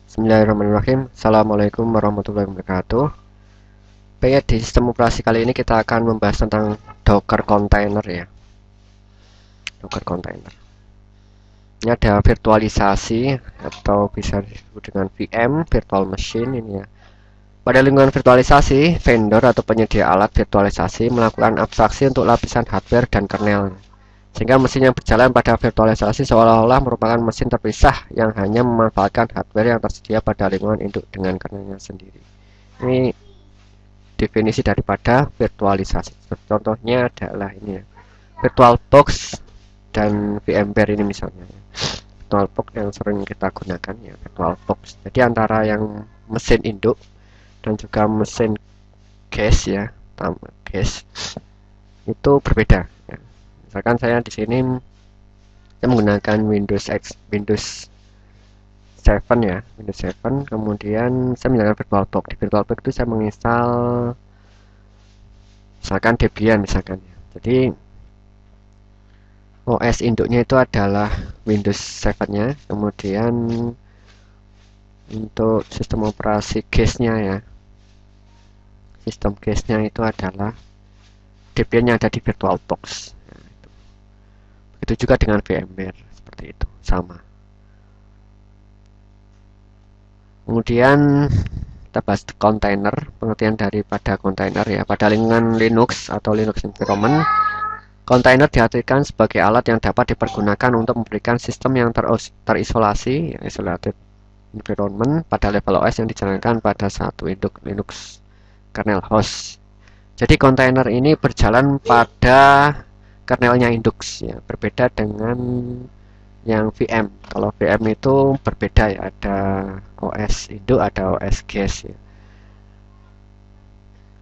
Bismillahirrahmanirrahim. Assalamualaikum warahmatullahi wabarakatuh. Baik, di sistem operasi kali ini kita akan membahas tentang Docker container ya. Docker container. Ini ada virtualisasi atau bisa disebut dengan VM, virtual machine ini ya. Pada lingkungan virtualisasi, vendor atau penyedia alat virtualisasi melakukan abstraksi untuk lapisan hardware dan kernel. Sehingga mesin yang berjalan pada virtualisasi seolah-olah merupakan mesin terpisah yang hanya memanfaatkan hardware yang tersedia pada lingkungan induk dengan kernelnya sendiri. Ini definisi daripada virtualisasi. Contohnya adalah ini ya, VirtualBox dan VMware ini misalnya. VirtualBox yang sering kita gunakan ya, VirtualBox. Jadi antara yang mesin induk dan juga mesin cache ya, cache itu berbeda. Misalkan saya di sini saya menggunakan Windows 7 ya, Windows 7, kemudian saya menggunakan VirtualBox. Di VirtualBox itu saya menginstal misalkan Debian misalkan ya. Jadi OS induknya itu adalah Windows 7-nya, kemudian untuk sistem operasi cache-nya ya. Sistem cache-nya itu adalah Debian yang ada di VirtualBox. Itu juga dengan VMware seperti itu, sama. Kemudian kita bahas container, pengertian daripada container ya. Pada lingkungan Linux atau Linux environment, container diartikan sebagai alat yang dapat dipergunakan untuk memberikan sistem yang terisolasi, ya, isolated environment pada level OS yang dijalankan pada satu induk Linux kernel host. Jadi container ini berjalan pada kernelnya Indux ya, berbeda dengan yang VM. Kalau VM itu berbeda ya, ada OS induk, ada OS cache ya.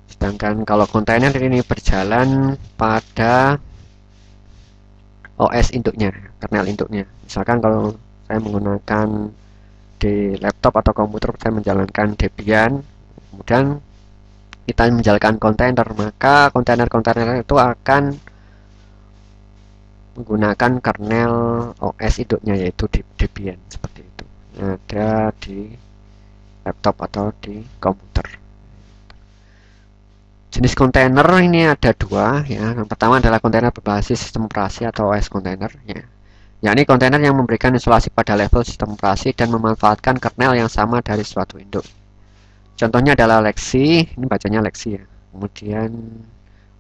Sedangkan kalau kontainer ini berjalan pada OS induknya, kernel induknya. Misalkan kalau saya menggunakan di laptop atau komputer, saya menjalankan Debian, kemudian kita menjalankan kontainer, maka kontainer-kontainer itu akan menggunakan kernel OS induknya yaitu Debian seperti itu. Ada di laptop atau di komputer. Jenis kontainer ini ada dua ya. Yang pertama adalah kontainer berbasis sistem operasi atau OS kontainer ya. Yakni kontainer yang memberikan isolasi pada level sistem operasi dan memanfaatkan kernel yang sama dari suatu induk. Contohnya adalah Lexi, ini bacanya Lexi ya. Kemudian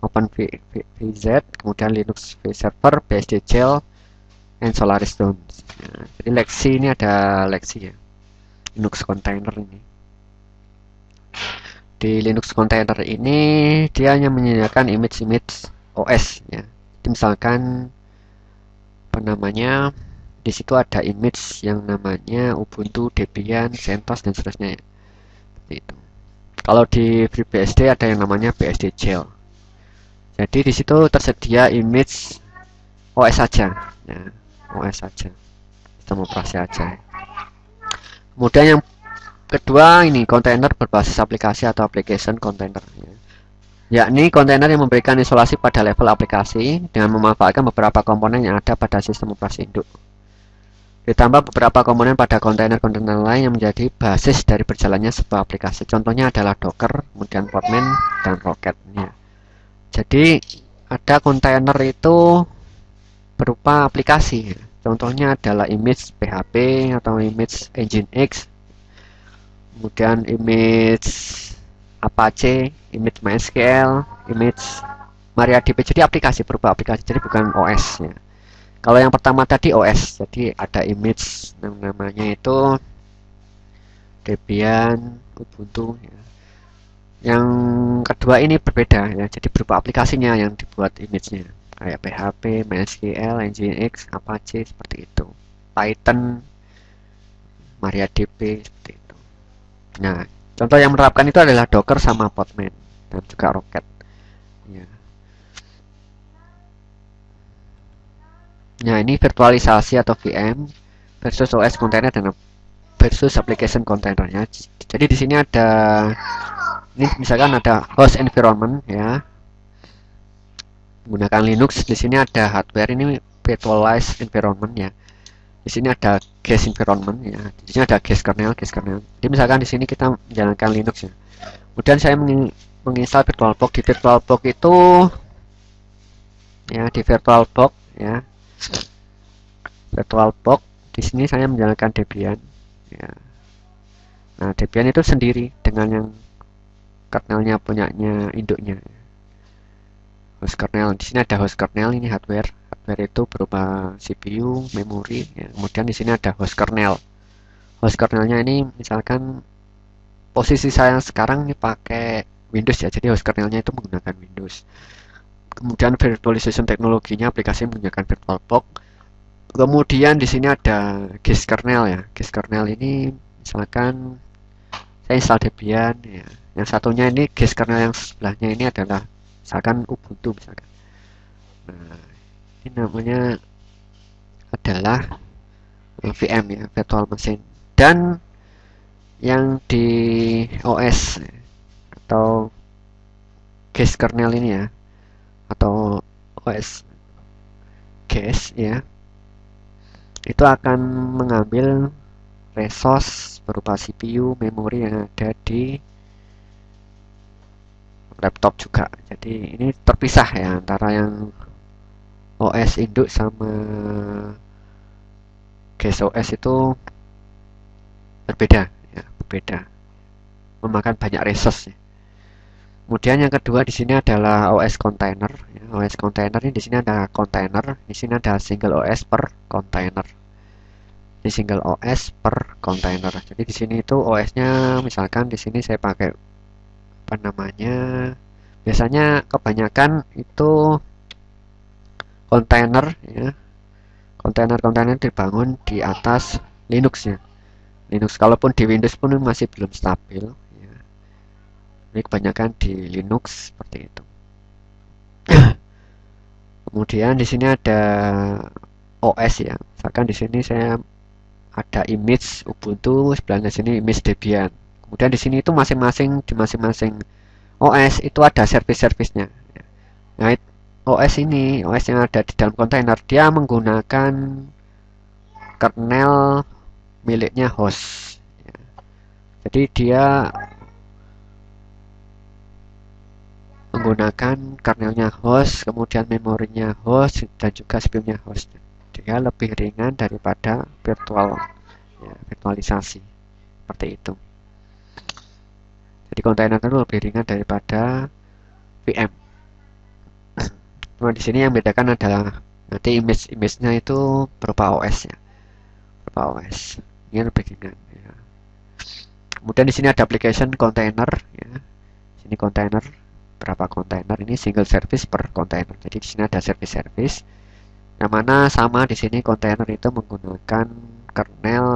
OpenVZ, kemudian Linux vServer, BSD Shell, and Solaris Zones. Nah, jadi Lexi ini ada Lexi ya, Linux container ini. Di Linux container ini dia hanya menyediakan image OS ya. Jadi misalkan apa namanya, di situ ada image yang namanya Ubuntu, Debian, CentOS dan seterusnya ya. Seperti itu. Kalau di FreeBSD ada yang namanya BSD Shell. Jadi di situ tersedia image OS saja, ya, OS saja, sistem operasi saja. Kemudian yang kedua ini kontainer berbasis aplikasi atau application container, ya. Yakni kontainer yang memberikan isolasi pada level aplikasi dengan memanfaatkan beberapa komponen yang ada pada sistem operasi induk. Ditambah beberapa komponen pada kontainer-kontainer lain yang menjadi basis dari berjalannya sebuah aplikasi. Contohnya adalah Docker, kemudian Podman dan Rocket. Ya. Jadi ada kontainer itu berupa aplikasi. Contohnya adalah image PHP atau image Nginx, kemudian image Apache, image MySQL, image MariaDB. Jadi aplikasi, berupa aplikasi. Jadi bukan OS ya. Kalau yang pertama tadi OS, jadi ada image yang namanya itu Debian, Ubuntu ya. Yang kedua ini berbeda ya, jadi berupa aplikasinya yang dibuat image-nya kayak PHP, MySQL, Nginx, Apache seperti itu, Python, MariaDB seperti itu. Nah, contoh yang menerapkan itu adalah Docker sama Podman dan juga Rocket. Ya. Nah, ini virtualisasi atau VM versus OS container dan versus application containernya. Jadi di sini ada, ini misalkan ada host environment ya, menggunakan Linux. Di sini ada hardware, ini virtualized environment ya. Di sini ada guest environment ya. Di sini ada guest kernel, guest kernel. Jadi misalkan di sini kita menjalankan Linux ya. Kemudian saya menginstal VirtualBox. Di VirtualBox itu ya, di VirtualBox ya. VirtualBox di sini saya menjalankan Debian ya. Nah, Debian itu sendiri dengan yang kernelnya punyanya induknya. Host kernel di sini ada host kernel, ini hardware. Hardware itu berupa CPU, memori ya. Kemudian di sini ada host kernel. Host kernelnya ini misalkan posisi saya sekarang ini pakai Windows ya, jadi host kernelnya itu menggunakan Windows. Kemudian virtualization teknologinya aplikasi menggunakan VirtualBox. Kemudian di sini ada guest kernel ya. Guest kernel ini misalkan saya install Debian ya. Yang satunya ini guest kernel yang sebelahnya ini adalah misalkan Ubuntu misalkan. Nah, ini namanya adalah VM ya, virtual machine. Dan yang di OS atau guest kernel ini ya, atau OS guest ya, itu akan mengambil resource berupa CPU, memori yang ada di laptop juga. Jadi ini terpisah ya antara yang OS induk sama guest OS itu berbeda ya, berbeda. Memakan banyak resource ya. Kemudian yang kedua di sini adalah OS container. Ya, OS container ini di sini ada container, di sini ada single OS per container. Di single OS per container. Jadi di sini itu OS-nya misalkan di sini saya pakai apa namanya? Biasanya kebanyakan itu container ya. Kontainer-kontainer dibangun di atas Linux ya. Linux kalaupun di Windows pun masih belum stabil ya. Ini kebanyakan di Linux seperti itu. Kemudian di sini ada OS ya. Misalkan di sini saya ada image Ubuntu, sebelahnya sini image Debian. Kemudian di sini itu masing-masing di masing-masing OS itu ada service-servicenya. Nah, OS ini, OS yang ada di dalam kontainer, dia menggunakan kernel miliknya host. Jadi dia menggunakan kernelnya host, kemudian memorinya host, dan juga CPU-nya host. Dia lebih ringan daripada virtualisasi seperti itu. Jadi kontainer itu lebih ringan daripada VM. Cuma di sini yang bedakan adalah nanti image-nya itu berupa OS ya, berupa OS. Ini lebih ringan. Ya. Kemudian di sini ada application container ya. Sini container berapa kontainer, ini single service per container. Jadi di sini ada service yang mana sama di sini kontainer itu menggunakan kernel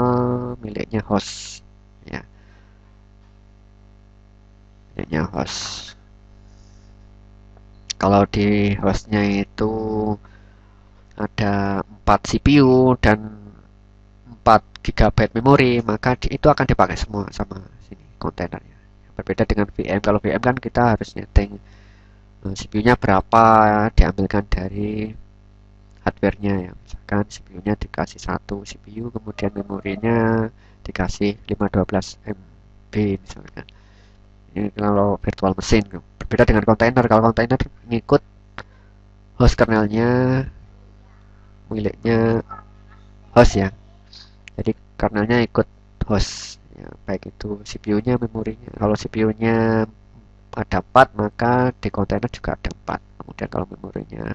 miliknya host ya. Miliknya host. Kalau di hostnya itu ada 4 CPU dan 4 GB memori, maka itu akan dipakai semua sama sini kontainernya. Berbeda dengan VM. Kalau VM kan kita harus nyeting CPU-nya berapa, diambilkan dari hardware-nya ya. Misalkan CPU-nya dikasih 1 CPU, kemudian memorinya dikasih 512 MB misalkan. Ini kalau virtual machine. Berbeda dengan kontainer. Kalau kontainer ngikut host kernelnya miliknya host ya. Jadi kernelnya ikut host ya, baik itu CPU-nya, memorinya. Kalau CPU-nya ada 4, maka di kontainer juga ada 4. Kemudian kalau memorinya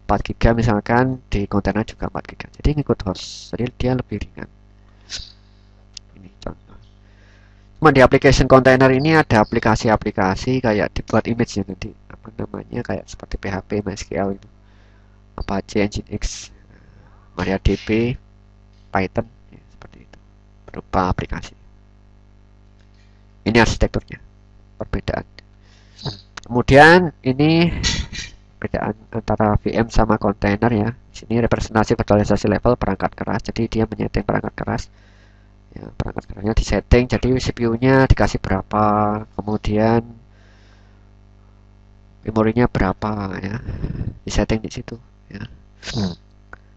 4 GB misalkan, di kontainer juga 4 GB. Jadi ngikut host. Jadi dia lebih ringan. Ini contoh. Cuma di application container ini ada aplikasi-aplikasi kayak dibuat image ya nanti. Apa namanya, kayak seperti PHP, MySQL itu. Apache, Nginx, MariaDB, Python ya, seperti itu. Berupa aplikasi. Ini arsitekturnya. Perbedaan. Kemudian ini perbedaan antara VM sama kontainer ya. Di sini representasi virtualisasi level perangkat keras. Jadi dia menyeting perangkat keras. Ya, perangkat kerasnya disetting. Jadi CPU-nya dikasih berapa, kemudian memorinya berapa ya. Disetting di situ ya.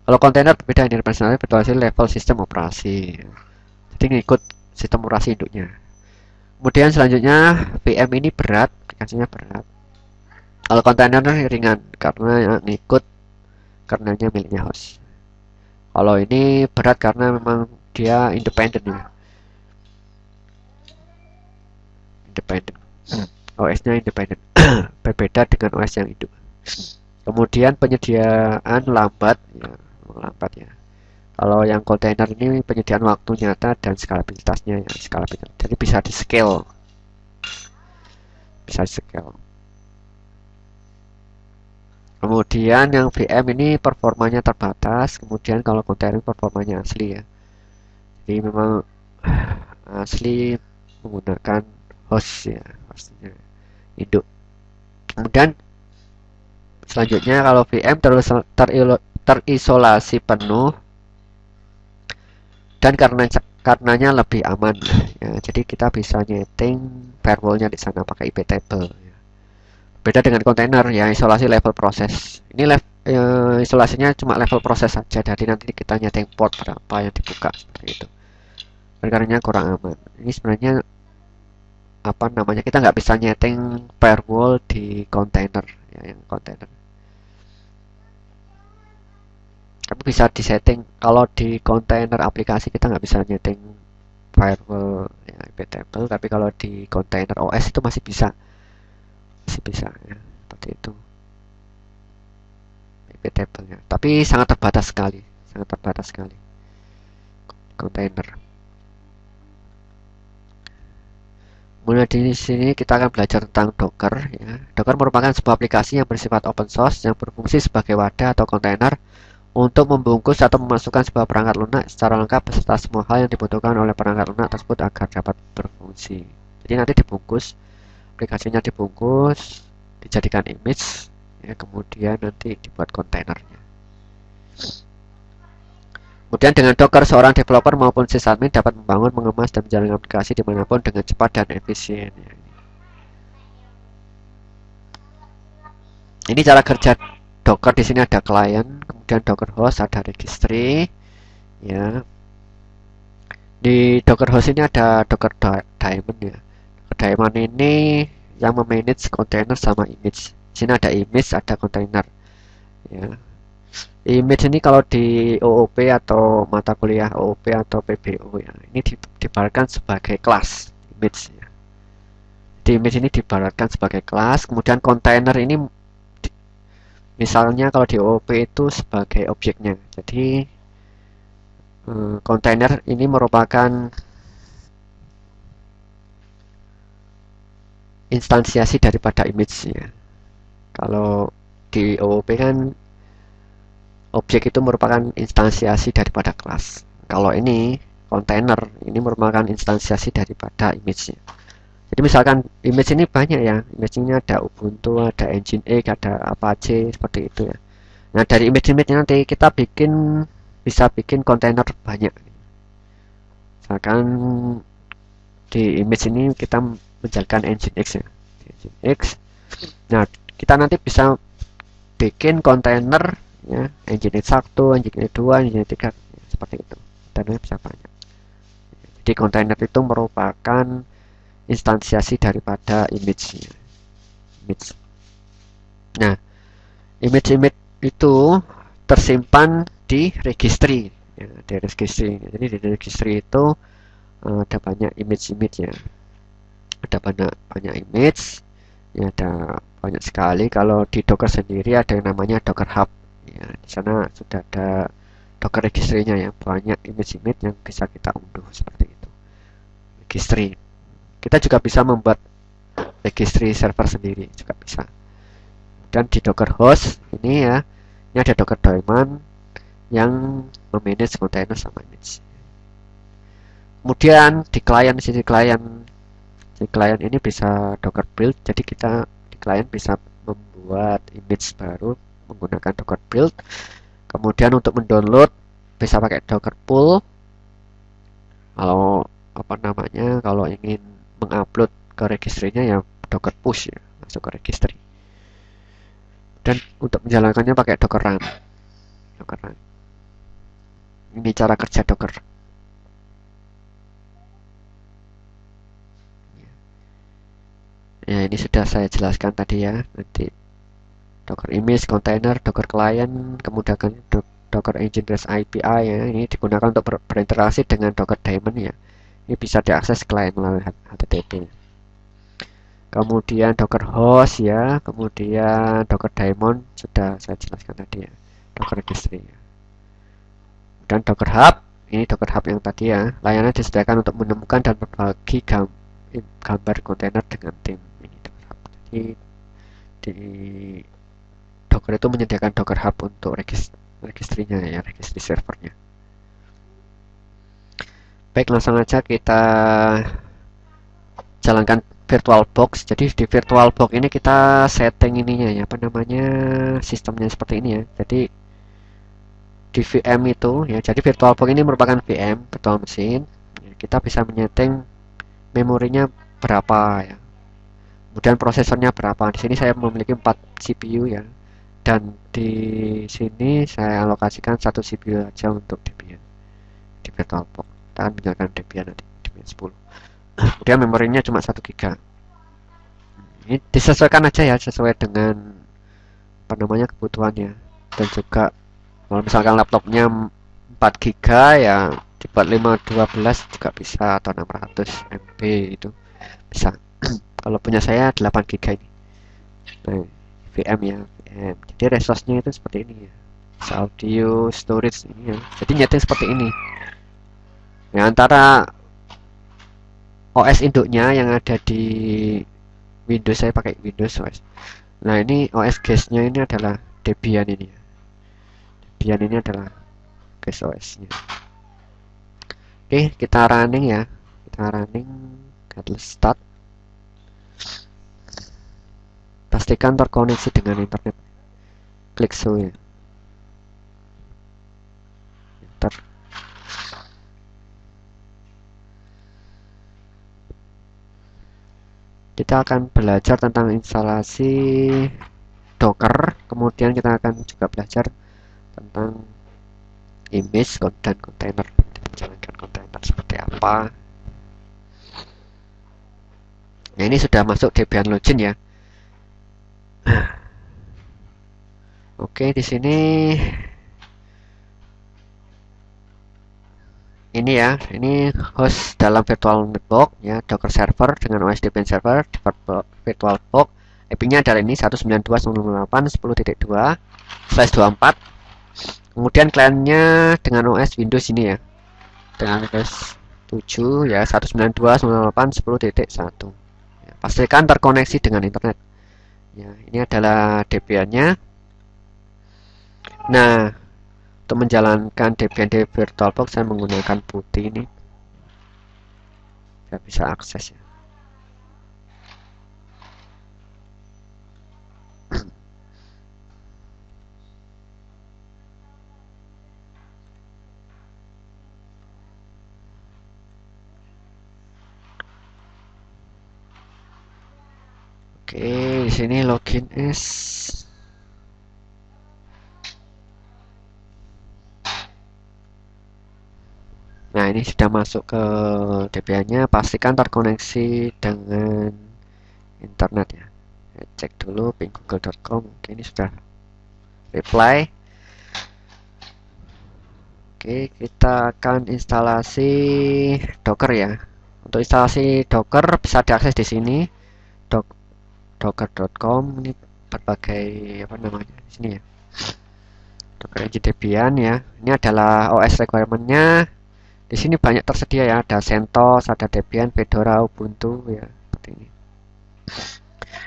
Kalau kontainer berbeda, ini representasi berbasis level sistem operasi. Jadi ngikut sistem operasi induknya. Kemudian selanjutnya VM ini berat, aplikasinya berat. Kalau kontainer ringan karena ngikut kernelnya miliknya host. Kalau ini berat karena memang dia independen ya. Independen. OS-nya independen. Berbeda dengan OS yang induk. Kemudian penyediaan lambat ya, lambat ya. Kalau yang kontainer ini penyediaan waktu nyata dan skalabilitasnya ya, skalabilitas. Jadi bisa di scale. Bisa di scale. Kemudian yang VM ini performanya terbatas, kemudian kalau kontainer performanya asli ya. Jadi memang asli menggunakan host ya, hostnya induk. Kemudian selanjutnya kalau VM terisolasi penuh dan karenanya lebih aman ya. Jadi kita bisa nyeting firewallnya di sana pakai IP table ya. Beda dengan kontainer ya, isolasi level proses. Ini isolasinya cuma level proses saja. Jadi nanti kita nyeting port berapa yang dibuka seperti itu. Karena kurang aman. Ini sebenarnya apa namanya, kita nggak bisa nyeting firewall di kontainer ya, yang kontainer. Tapi bisa disetting. Kalau di kontainer aplikasi kita nggak bisa nyeting firewall ya, IP table. Tapi kalau di kontainer OS itu masih bisa ya, seperti itu IP table-nya, tapi sangat terbatas sekali kontainer. Mulai di sini kita akan belajar tentang Docker ya. Docker merupakan sebuah aplikasi yang bersifat open source yang berfungsi sebagai wadah atau kontainer untuk membungkus atau memasukkan sebuah perangkat lunak secara lengkap beserta semua hal yang dibutuhkan oleh perangkat lunak tersebut agar dapat berfungsi. Jadi nanti dibungkus, aplikasinya dibungkus, dijadikan image ya, kemudian nanti dibuat kontainernya. Kemudian dengan Docker seorang developer maupun sysadmin dapat membangun, mengemas, dan menjalankan aplikasi dimanapun dengan cepat dan efisien ya. Ini cara kerja Docker. Di sini ada klien, kemudian Docker host, ada registry ya. Di Docker host ini ada Docker daemon ya. Docker daemon ini yang memanage kontainer sama image. Di sini ada image, ada kontainer ya. Image ini kalau di OOP atau mata kuliah OOP atau PBO ya, ini diibaratkan sebagai kelas image ya. Di image ini diibaratkan sebagai kelas, kemudian kontainer ini misalnya kalau di OOP itu sebagai objeknya. Jadi kontainer ini merupakan instansiasi daripada image-nya. Kalau di OOP kan objek itu merupakan instansiasi daripada kelas. Kalau ini kontainer ini merupakan instansiasi daripada image-nya. Jadi misalkan image ini banyak ya, image-nya ada Ubuntu, ada Nginx, ada Apache seperti itu ya. Nah dari image-image nanti kita bisa bikin kontainer banyak. Misalkan di image ini kita menjalankan Nginx ya, Nginx. Nah kita nanti bisa bikin kontainer ya, Nginx 1, Nginx 2, Nginx 3 ya, seperti itu. Kontainernya bisa banyak. Jadi kontainer itu merupakan instansiasi daripada image-nya. Nah, image itu tersimpan di registry ya, di registry. Jadi di registry itu ada banyak image ya. Ada banyak image ya, ada banyak sekali. Kalau di Docker sendiri ada yang namanya Docker Hub ya, di sana sudah ada Docker registry-nya ya, banyak image yang bisa kita unduh seperti itu. Registry. Kita juga bisa membuat registry server sendiri juga bisa. Dan di Docker host ini ya, ini ada Docker daemon yang memanage container sama image. Kemudian di sisi klien ini bisa Docker build. Jadi kita di klien bisa membuat image baru menggunakan Docker build. Kemudian untuk mendownload bisa pakai Docker pull. Kalau kalau ingin mengupload ke registrinya ya Docker push ya, masuk ke registry. Dan untuk menjalankannya pakai Docker run. Ini cara kerja Docker. Ya, ini sudah saya jelaskan tadi ya. Nanti Docker image, container, Docker client, kemudian Docker Engine REST API ya. Ini digunakan untuk berinteraksi dengan Docker Daemon ya. Ini bisa diakses klien melalui HTTP. Kemudian Docker host ya, kemudian Docker Daemon sudah saya jelaskan tadi ya. Docker registry ya. Dan Docker Hub, ini Docker Hub yang tadi ya. Layanan disediakan untuk menemukan dan berbagi gambar kontainer dengan tim. Ini Docker Hub. Jadi di Docker itu menyediakan Docker Hub untuk registrinya ya, registry servernya. Baik, langsung aja kita jalankan VirtualBox. Jadi di VirtualBox ini kita setting ininya ya, apa namanya, sistemnya seperti ini ya. Jadi di VM itu ya, jadi VirtualBox ini merupakan VM virtual machine ya, kita bisa menyeting memorinya berapa ya, kemudian prosesornya berapa. Di sini saya memiliki 4 CPU ya, dan di sini saya alokasikan 1 CPU aja untuk Debian di VirtualBox. Kita akan menggunakan Debian nanti, Debian 10. Kemudian memorinya cuma 1 GB. Ini disesuaikan aja ya, sesuai dengan apa namanya kebutuhannya. Dan juga kalau misalkan laptopnya 4 GB ya dibuat 512 juga bisa, atau 600 MB itu bisa. Kalau punya saya 8 GB ini. Nah, VM ya, VM. Jadi resource-nya itu seperti ini ya. Bisa audio, storage ini ya. Jadi nyeting seperti ini. Ya, antara OS induknya yang ada di Windows, saya pakai Windows OS. Nah, ini OS guest-nya ini adalah Debian ini ya. Debian ini adalah guest OS-nya. Oke, kita running ya. Kita running, start. Pastikan terkoneksi dengan internet. Klik show ya. Enter. Kita akan belajar tentang instalasi Docker, kemudian kita akan juga belajar tentang image dan container, menjalankan container seperti apa. Nah, ini sudah masuk Debian login ya. Oke, di sini ini ya, ini host dalam virtual network ya, Docker server dengan OS Debian server di VirtualBox. IP-nya adalah ini 192.168.10.2/24. Kemudian kliennya dengan OS Windows ini ya, dengan OS 7 ya, 192.168.10.1. Ya, pastikan terkoneksi dengan internet. Ya, ini adalah Debian-nya. Nah, untuk menjalankan Debian di VirtualBox saya menggunakan putih ini. Saya bisa akses ya. Oke, di sini login is. Nah, ini sudah masuk ke Debian-nya, pastikan terkoneksi dengan internet ya. Cek dulu ping google.com. Oke, ini sudah reply. Oke, kita akan instalasi Docker ya. Untuk instalasi Docker bisa diakses di sini, docker.com. Ini berbagai apa namanya di sini ya. Docker Engine Debian ya. Ini adalah OS requirement-nya. Di sini banyak tersedia ya, ada CentOS, ada Debian, Fedora, Ubuntu ya, seperti ini.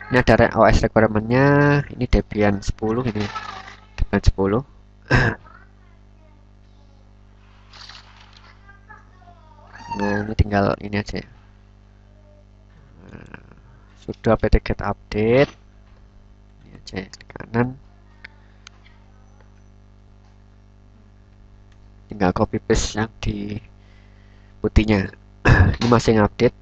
Ini ada OS requirement-nya, ini Debian 10 ini. Debian 10. Nah, ini tinggal ini aja ya. Sudo apt-get update. Ini aja ya, klik kanan. Tinggal copy paste yang di putihnya. Ini masih ngupdate.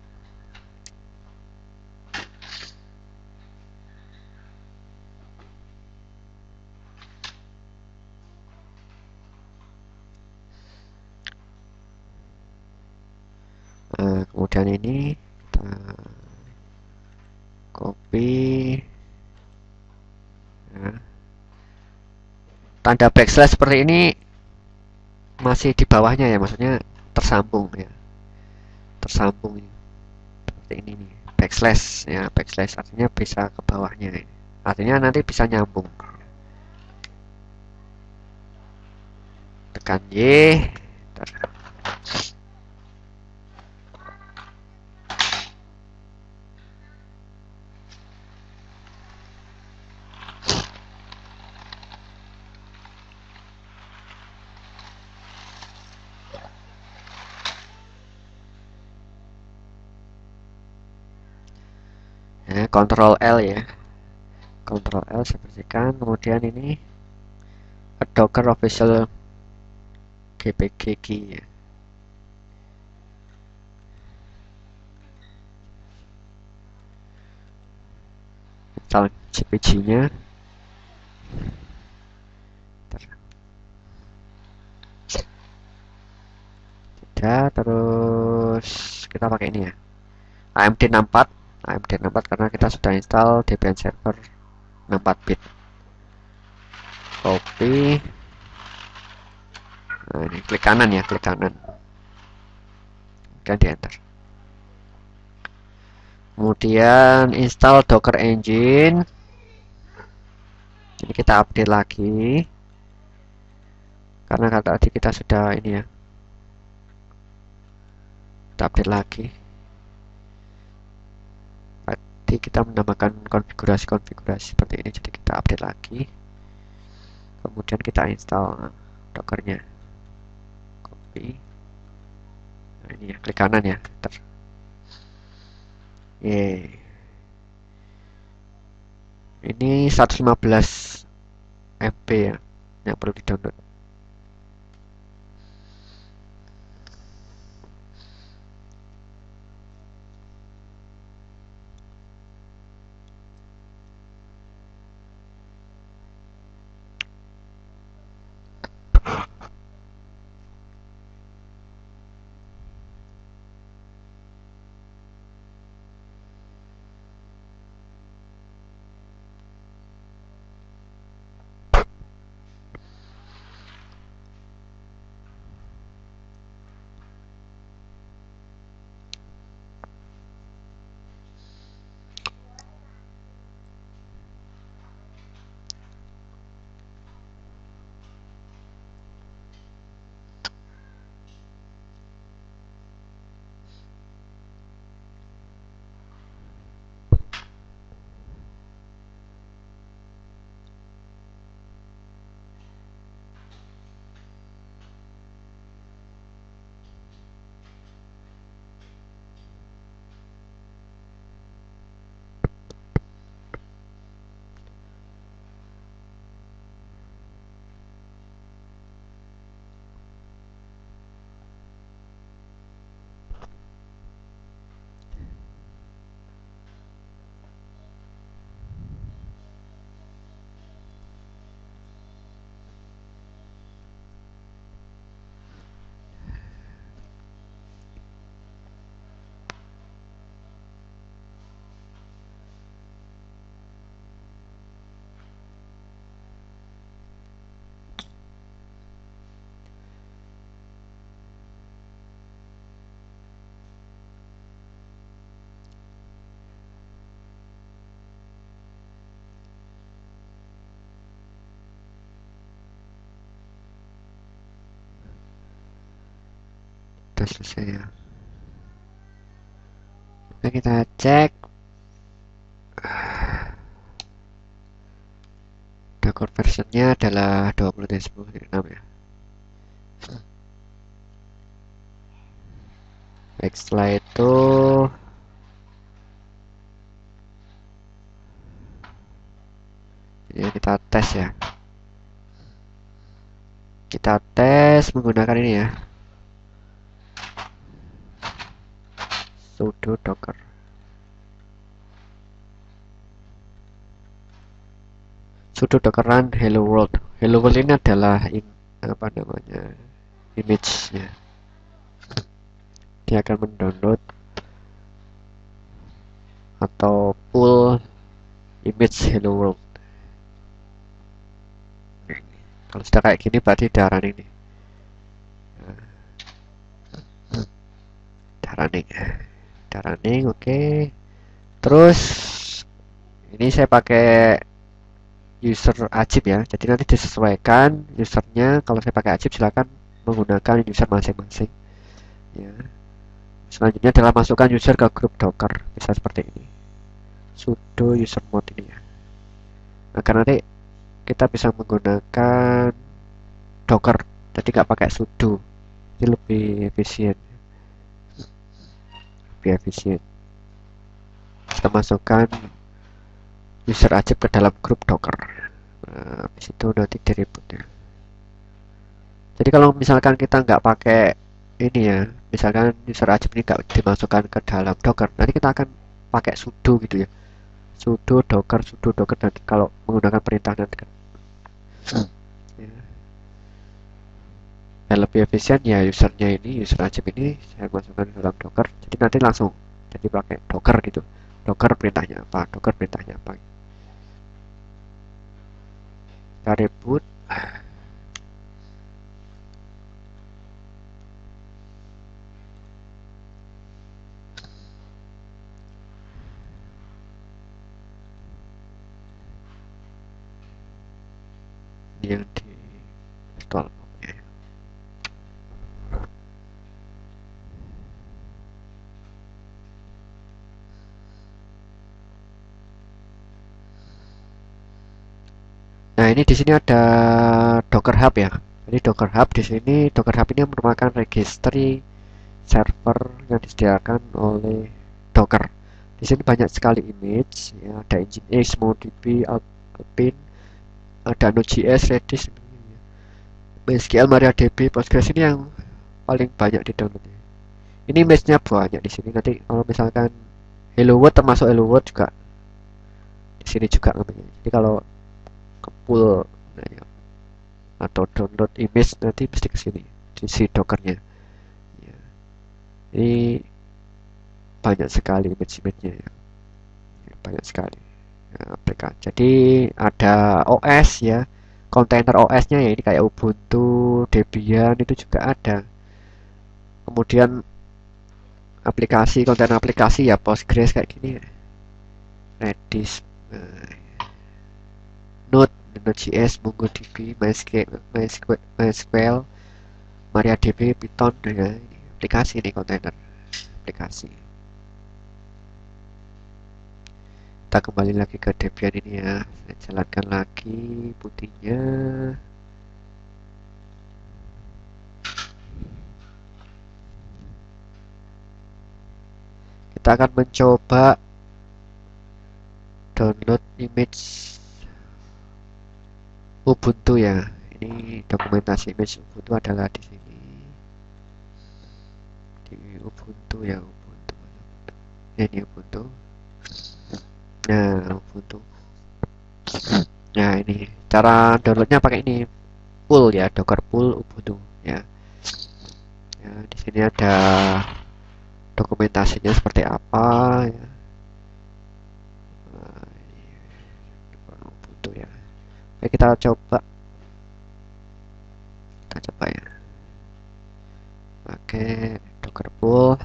kemudian ini kita copy ya. Tanda backslash seperti ini masih di bawahnya ya, maksudnya tersambung ya, tersambung ini. Seperti ini nih, backslash ya, backslash artinya bisa ke bawahnya ini. Artinya nanti bisa nyambung. Tekan Y. Ya, Ctrl L ya. Ctrl L saya bersihkan. Kemudian ini Docker official GPG key ya. Install GPG-nya. Tidak, terus kita pakai ini ya. AMD 64 karena kita sudah install Debian server 64 bit. Copy. Nah, ini klik kanan ya, klik kanan. Dan di enter. Kemudian install Docker Engine. Jadi kita update lagi. Karena tadi kita sudah ini ya. Kita update lagi. Tadi kita menambahkan konfigurasi seperti ini, jadi kita update lagi. Kemudian kita install Dockernya. Copy. Nah, ini ya, klik kanan ya. Enter. Yeay. Ini 115 MB ya yang perlu di-download. Sudah selesai ya. Nah, kita cek Docker versionnya adalah 20.10.6 ya. Baik, setelah itu ya kita tes ya. Kita tes menggunakan ini ya. Sudo docker. Sudo docker run hello world. Hello world ini adalah apa namanya, image-nya. Dia akan mendownload image hello world. Kalau sudah kayak gini berarti udah running nih. Udah running. Udah running, oke. Terus ini saya pakai user ajib ya. Jadi nanti disesuaikan usernya. Kalau saya pakai ajib silakan menggunakan user masing-masing. Ya. Selanjutnya adalah masukkan user ke grup Docker, bisa seperti ini. Sudo user mode ini ya. Agar nanti kita bisa menggunakan Docker, jadi nggak pakai sudo. Ini lebih efisien. Lebih efisien. Kita masukkan user ajib ke dalam grup Docker. Nah, habis itu nanti di reboot ya. Jadi kalau misalkan kita nggak pakai ini ya, misalkan user ajib ini nggak dimasukkan ke dalam Docker, nanti kita akan pakai sudo gitu ya. Sudo docker nanti kalau menggunakan perintah nanti kan. Ya. Dan lebih efisien ya usernya ini, user ajib ini saya masukkan ke dalam Docker, jadi nanti langsung jadi pakai Docker gitu. Docker perintahnya apa, Docker perintahnya apa. Kita reboot. Ini yang di virtual. Oke. Nah, ini di sini ada Docker Hub ya. Jadi Docker Hub di sini, Docker Hub ini merupakan registry server yang disediakan oleh Docker. Di sini banyak sekali image, ya, ada Nginx, MongoDB, Alpine, ada Node.js, Redis, MySQL, MariaDB, Postgres ini yang paling banyak di download. Ini image-nya banyak di sini. Nanti kalau misalkan Hello World termasuk Hello World juga di sini juga namanya. Jadi kalau ke pool atau download image nanti pasti ke sini di si Dockernya. Ya. Ini banyak sekali image-image-nya ya. Banyak sekali ya, aplikasi. Jadi ada OS ya, kontainer OS-nya ya, ini kayak Ubuntu, Debian itu juga ada. Kemudian aplikasi, kontainer aplikasi ya Postgres kayak gini ya. Redis, Node.js, MongoDB, MySQL, MariaDB, Python ya. Ini aplikasi ini kontainer aplikasi. Kita kembali lagi ke Debian ini ya, saya jalankan lagi putihnya. Kita akan mencoba download image Ubuntu ya. Ini dokumentasi image Ubuntu adalah di sini, di Ubuntu ya, Ubuntu. Ini Ubuntu. Nah, Ubuntu. Nah, ini cara downloadnya pakai ini, pool ya, Docker pool Ubuntu ya. Ya, di sini ada dokumentasinya seperti apa ya. Nah, ini Ubuntu ya. Oke, kita coba ya. Pakai Docker pool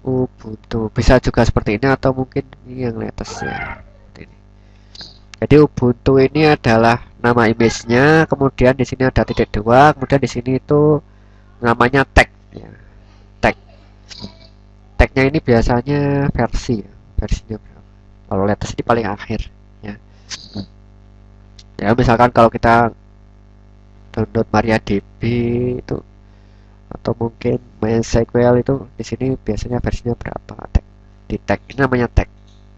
Ubuntu, bisa juga seperti ini atau mungkin ini yang latest ya. Ini. Jadi Ubuntu ini adalah nama image-nya, kemudian di sini ada titik dua, kemudian di sini itu namanya tag ya. Tagnya ini biasanya versi ya. Versinya berapa? Kalau latest ini paling akhir ya. Ya misalkan kalau kita download MariaDB itu atau mungkin MySQL itu di sini biasanya versinya berapa, tag di tag ini namanya tag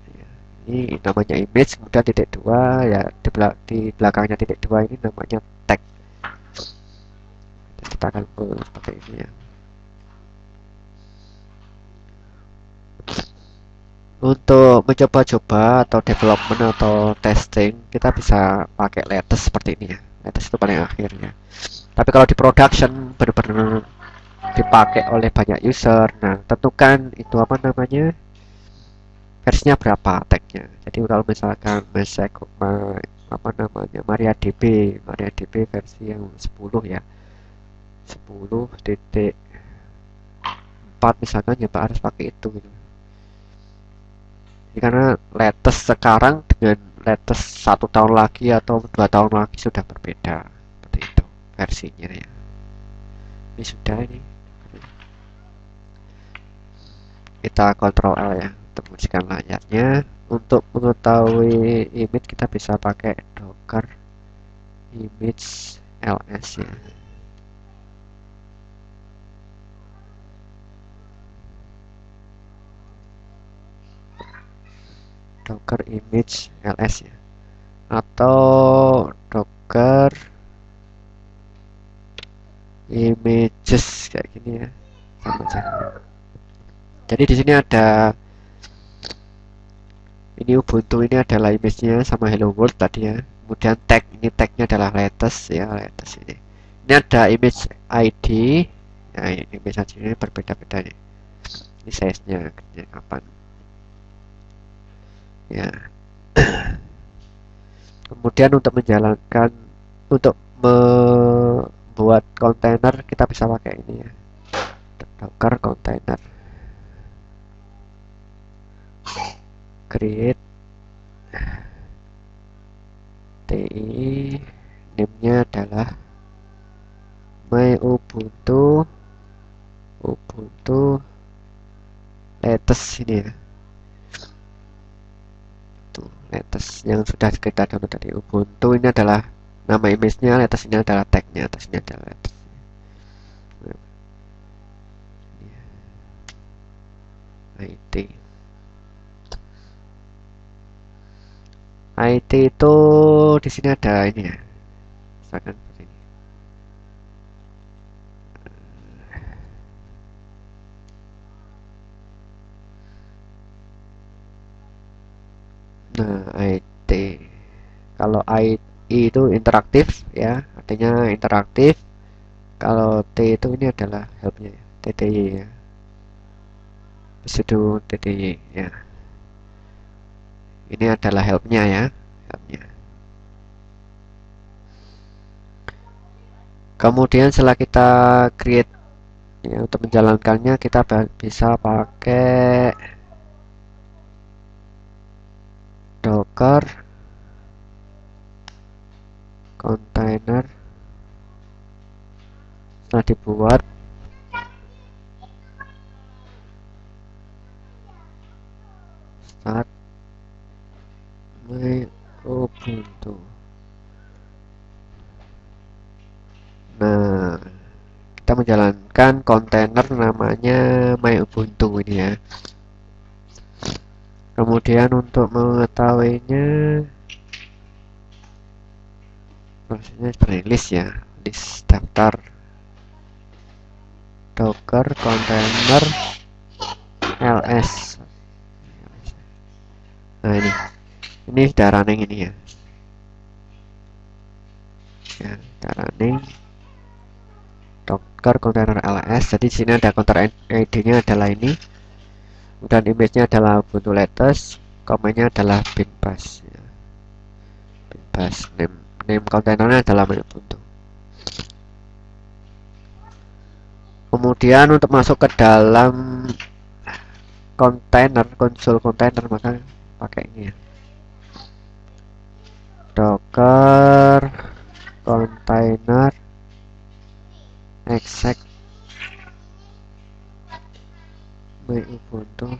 ya. Ini namanya image, kemudian titik dua ya, di belakangnya titik dua ini namanya tag. Kita akan seperti ini ya. Untuk mencoba-coba atau development atau testing kita bisa pakai latest seperti ini ya. Latest itu paling akhir ya. Tapi kalau di production benar-benar dipakai oleh banyak user, nah tentukan itu apa namanya, versinya berapa tagnya. Jadi kalau misalkan apa namanya MariaDB versi yang 10 ya, 10.4 misalkan, ya Pak harus pakai itu gitu. Jadi karena latest sekarang dengan latest 1 tahun lagi atau 2 tahun lagi sudah berbeda, seperti itu versinya ya. Ini sudah, ini kita Ctrl L ya untuk membersihkan layarnya. Untuk mengetahui image kita bisa pakai docker image ls ya. Docker image ls ya, atau docker images kayak gini ya, sama aja. Jadi di sini ada ini Ubuntu, ini adalah image-nya sama Hello World tadi ya. Kemudian tag, ini tagnya adalah latest ya, latest ini. Ini ada image ID. Nah, ini image ID ini berbeda-beda nih. Ini size-nya kapan? Ya. Kemudian untuk menjalankan, untuk membuat kontainer kita bisa pakai ini ya. Docker container. Create ti, name-nya adalah my Ubuntu latest ini ya. Tuh, latest yang sudah kita download tadi. Ubuntu ini adalah nama image-nya, latest ini adalah tag-nya, atas ini adalah latest. IT itu di sini ada ini ya, misalkan seperti ini. Nah, IT, kalau IT itu interaktif ya, artinya interaktif. Kalau T itu ini adalah helpnya ya, TTY ya, sudo TTY ya. Ini adalah helpnya ya, helpnya. Kemudian setelah kita create ya, untuk menjalankannya kita bisa pakai docker container. Setelah dibuat, start my Ubuntu. Nah, kita menjalankan kontainer namanya my Ubuntu ini ya. Kemudian untuk mengetahuinya, prosesnya seperti list ya, list daftar docker container ls. Nah, ini sudah running ini ya. Ya, sudah running docker container ls. Jadi di sini ada container ID-nya adalah ini. Dan image-nya adalah Ubuntu latest, komennya adalah binbash ya. Binbash, name kontainernya adalah Ubuntu. Kemudian untuk masuk ke dalam kontainer, konsol kontainer, maka pakai ini ya, docker container exec my Ubuntu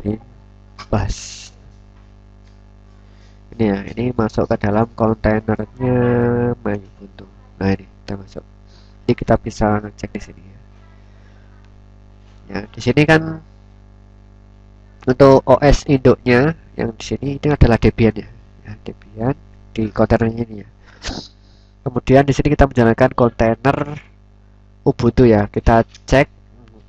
binbash. Ini ya, ini masuk ke dalam kontainernya my Ubuntu. Nah, ini kita masuk. Jadi kita bisa ngecek di sini ya. Ya, di sini kan untuk OS induknya yang di sini ini adalah Debian ya. Ya, Debian di kontainernya ini ya. Kemudian di sini kita menjalankan kontainer Ubuntu ya. Kita cek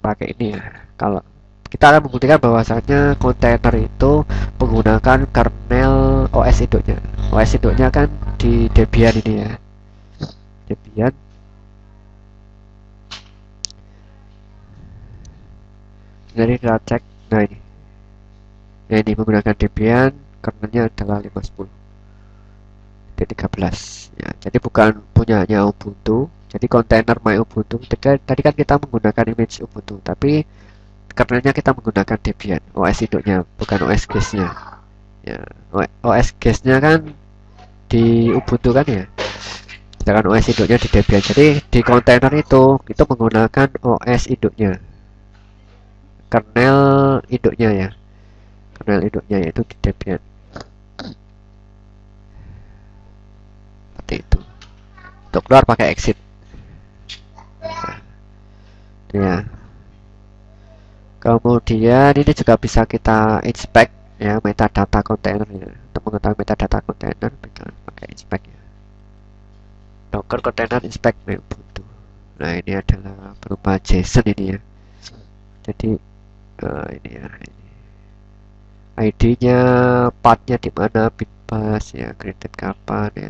pakai ini ya. Kalau kita akan membuktikan bahwasanya kontainer itu menggunakan kernel OS induknya. OS induknya kan di Debian ini ya. Debian Jadi kita cek. Nah ini. Nah ini menggunakan Debian, kernelnya adalah 510.13 ya. Jadi bukan punyanya Ubuntu. Jadi kontainer My Ubuntu. Tadi kan kita menggunakan image Ubuntu, tapi kernelnya kita menggunakan Debian, OS induknya, bukan OS guest-nya. Ya, OS guest-nya kan di Ubuntu kan ya. Sedangkan OS induknya di Debian. Jadi di kontainer itu menggunakan OS induknya. Kernel induknya ya. Kernel induknya yaitu di Debian. Seperti itu. Untuk keluar pakai exit. Nah, ya. Kemudian ini juga bisa kita inspect ya metadata kontainer ya. Untuk mengetahui metadata kontainer kita pakai inspect ya. Docker container inspect My Ubuntu. Nah ini adalah berupa JSON ini ya. Jadi ini ya. ID-nya, path-nya di mana, bitbus ya, created kapan ya.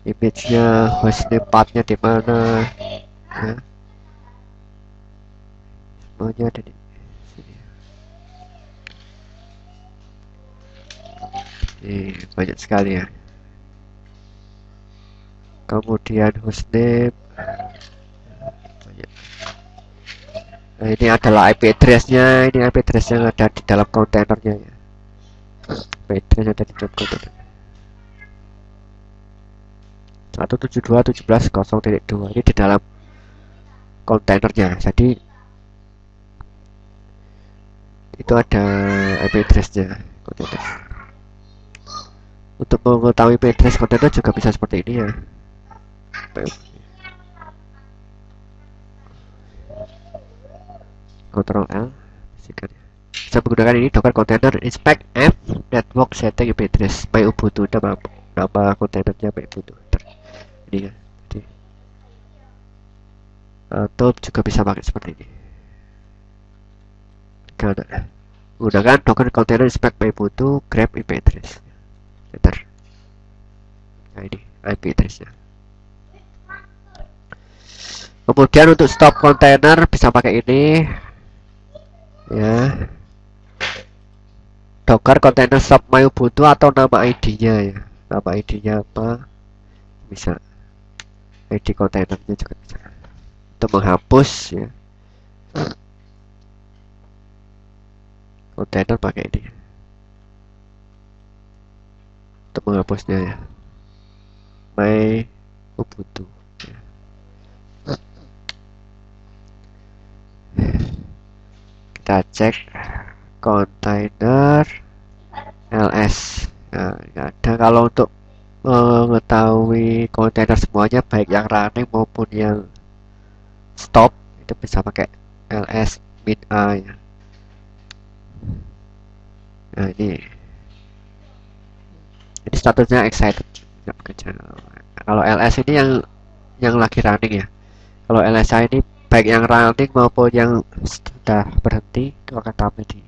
Image-nya, hostname, path-nya di mana ya. Semuanya ada di sini. Ini banyak sekali ya. Kemudian hostname banyak. Nah ini adalah IP address-nya. Ini IP address yang ada di dalam kontainernya ya. IP address ada di dalam kontainer 172.17.0.2 ini di dalam kontainernya. Jadi itu ada IP address-nya kontainer. Untuk mengetahui IP address kontainer juga bisa seperti ini ya. Ctrl L bisa menggunakan ini Docker container inspect f network setting IP address My Ubuntu. Nama kontainernya My Ubuntu ini ya. Jadi, atau juga bisa pakai seperti ini karena menggunakan Docker container inspect My Ubuntu grab IP address. Nah ini IP address-nya. Kemudian untuk stop container bisa pakai ini ya. Docker container stop My Ubuntu atau nama ID-nya ya. Nama ID-nya apa? Bisa. ID kontainernya juga bisa. Untuk menghapus ya. Kontainer pakai ini. Untuk menghapusnya ya. My Ubuntu. Ya. Kita cek kontainer ls. Nah, ada kalau untuk mengetahui kontainer semuanya baik yang running maupun yang stop itu bisa pakai ls min a ya. Nah ini statusnya excited nggak bekerja. Kalau ls ini yang lagi running ya. Kalau LSI ini baik yang running maupun yang sudah berhenti itu akan tampil di.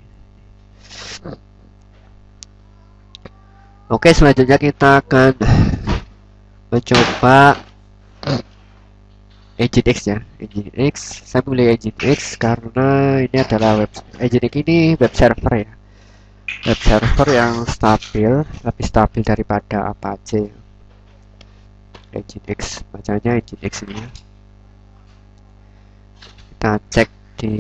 Oke, selanjutnya kita akan mencoba Nginx ya. Nginx, saya memilih Nginx karena ini adalah Nginx ini web server ya. Web server yang stabil, lebih stabil daripada Apache. Nginx, bacanya Nginx ini ya. Kita cek di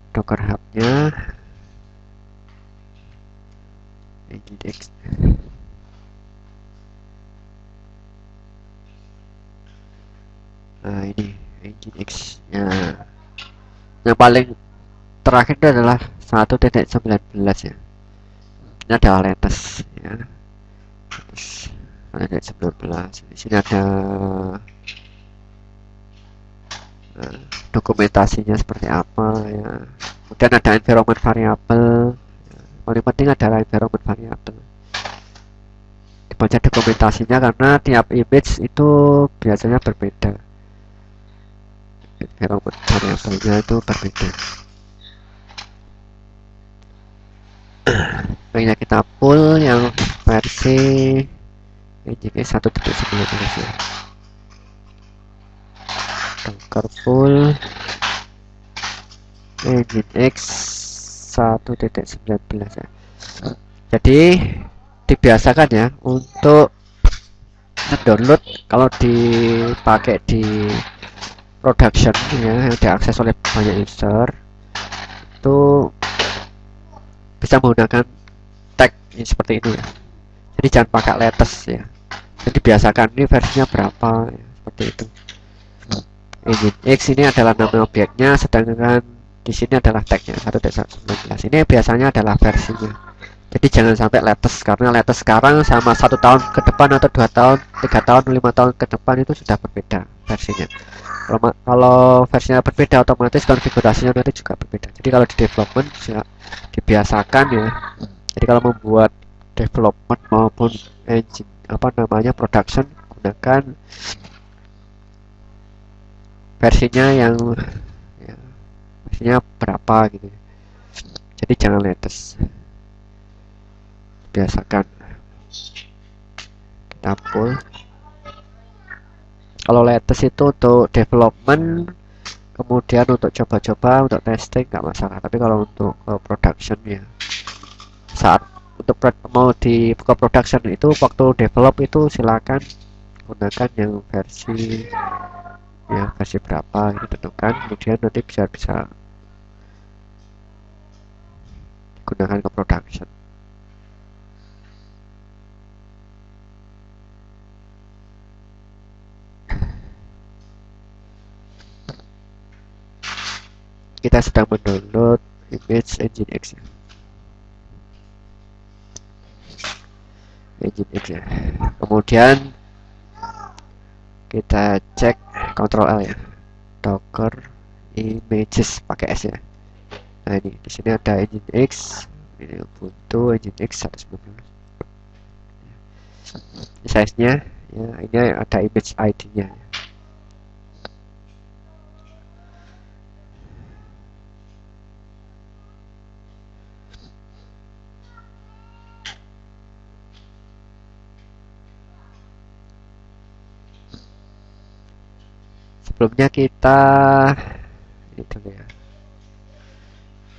Docker Hub-nya. Nginx. Nah ini Nginx ya. Yang paling terakhir itu adalah 1.19 ya. Ini ada latest ya. 1.19. Di sini ada dokumentasinya seperti apa ya. Kemudian ada environment variable. Paling penting adalah environment variable. Dibaca dokumentasinya karena tiap image itu biasanya berbeda. Environment variable-nya itu berbeda. Baiknya kita pull yang versi Nginx 1.19 ya. Docker pull Nginx 1.19 ya. Jadi dibiasakan ya untuk download kalau dipakai di production ya, yang diakses oleh banyak user itu bisa menggunakan tag yang seperti ini ya. Jadi jangan pakai latest ya. Jadi biasakan ini versinya berapa ya, seperti itu. Nginx ini adalah nama objeknya, sedangkan di sini adalah tagnya 1.19. Ini biasanya adalah versinya. Jadi jangan sampai latest, karena latest sekarang sama 1 tahun ke depan atau 2 tahun, 3 tahun, 5 tahun ke depan itu sudah berbeda versinya. Kalau versinya berbeda, otomatis konfigurasinya nanti juga berbeda. Jadi kalau di development bisa dibiasakan ya. Jadi kalau membuat development maupun engine production, gunakan versinya yang ya, versinya berapa gitu. Jadi jangan latest, biasakan. Kita pull. Kalau latest itu untuk development, kemudian untuk coba-coba, untuk testing nggak masalah. Tapi kalau untuk production ya, saat untuk mau dibuka production itu waktu develop itu silakan gunakan yang versi ya, versi berapa ini tentukan, kemudian nanti bisa gunakan ke production. Kita sedang mendownload image Nginx ya. Nginx ya. Kemudian kita cek Ctrl L ya, Docker images pakai S ya. Nah ini di sini ada Nginx, ini Ubuntu Nginx 1.19. Size-nya ya, ini ada image ID-nya. Sebelumnya kita ini dulu ya,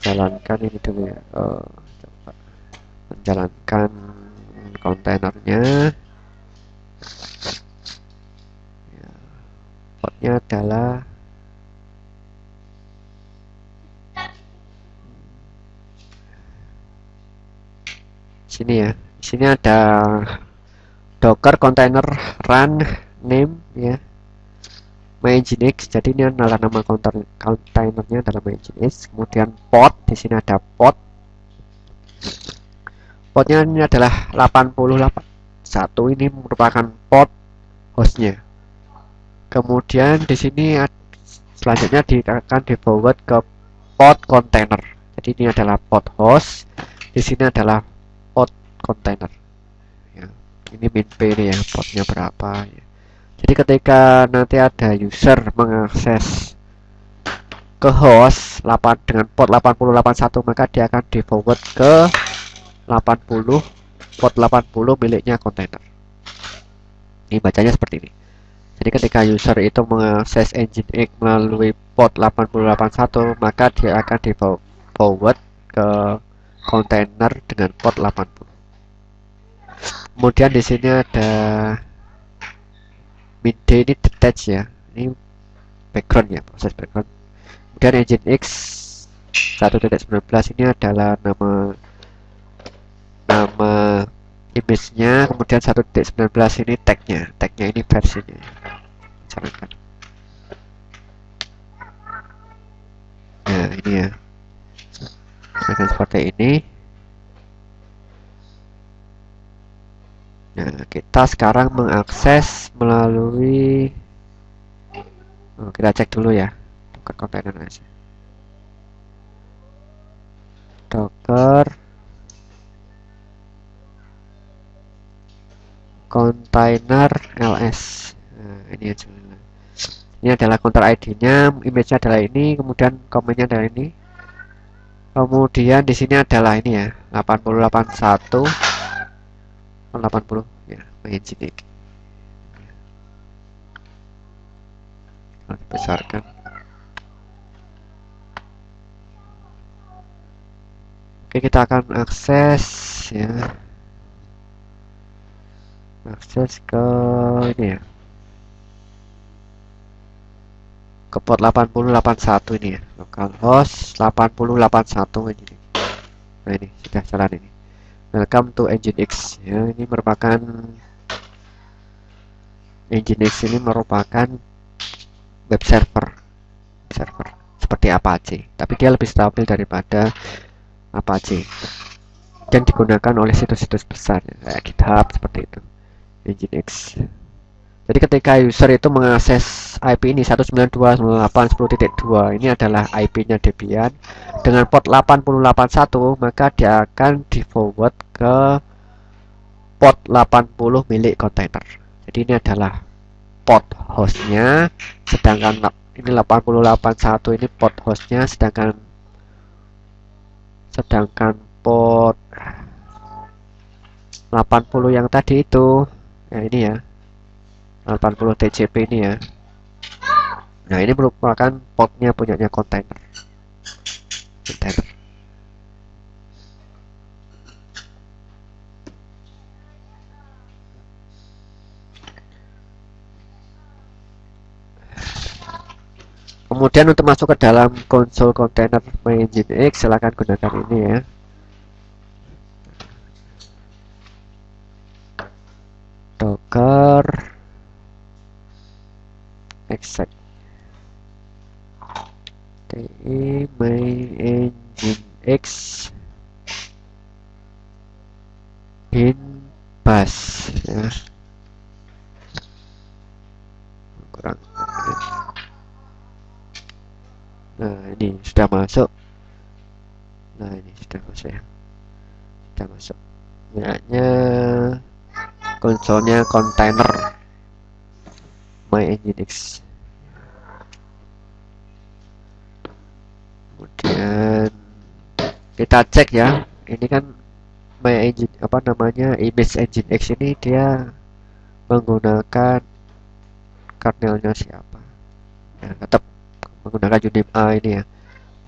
jalankan ini dulu ya, coba menjalankan kontainernya ya, portnya adalah sini ya. Di sini ada Docker container run name ya, Nginx. Jadi ini adalah nama kontainernya adalah Nginx. Kemudian port, di sini ada port. Portnya ini adalah 8081. Ini merupakan port hostnya. Kemudian di sini selanjutnya akan di forward ke port container. Jadi ini adalah port host. Di sini adalah port container. Ya, ini min p ini ya, portnya berapa ya. Jadi ketika nanti ada user mengakses ke host dengan port 8081, maka dia akan di forward ke 80 port 80 miliknya kontainer. Ini bacanya seperti ini. Jadi ketika user itu mengakses Nginx melalui port 8081, maka dia akan di forward ke kontainer dengan port 80. Kemudian di sini ada min-d, ini detach ya, ini background ya, proses background. Kemudian Nginx 1.19 ini adalah nama image-nya, kemudian 1.19 ini tagnya ini versinya. Jalankan. Nah ini ya, seperti ini. Nah kita sekarang mengakses melalui kita cek dulu ya Docker container aja. Docker container ls. Nah, ini aja. Ini adalah counter ID-nya, image-nya adalah ini, kemudian komennya adalah ini. Kemudian di sini adalah ini ya, 8081 80 ya, Nginx. Besarkan. Oke, kita akan akses ya, akses ke ini ya, ke port 8081 ini ya, localhost 8081 ini. Nah, ini sudah jalan ini. Welcome to Nginx ya, ini merupakan Nginx ini merupakan web server seperti Apache, tapi dia lebih stabil daripada Apache dan digunakan oleh situs-situs besar ya, kayak GitHub seperti itu. Nginx. Jadi ketika user itu mengakses IP ini 192.168.10.2, ini adalah IP-nya Debian dengan port 8081, maka dia akan di forward ke port 80 milik kontainer. Jadi ini adalah port hostnya, sedangkan ini 8081 ini port hostnya, sedangkan port 80 yang tadi itu ya, ini ya 80 TCP ini ya. Nah, ini merupakan portnya punyanya kontainer. Kemudian untuk masuk ke dalam konsol kontainer Nginx, silahkan gunakan ini ya. Docker exec ti Nginx bin bash ya. Kurang. Nah, ini sudah masuk. Nah, ini sudah masuk ya. Sudah masuk. Punyanya konsolnya kontainer Nginx. Kemudian kita cek ya. Ini kan image Nginx ini dia menggunakan kernelnya siapa? Ya, tetap menggunakan Unima ini ya.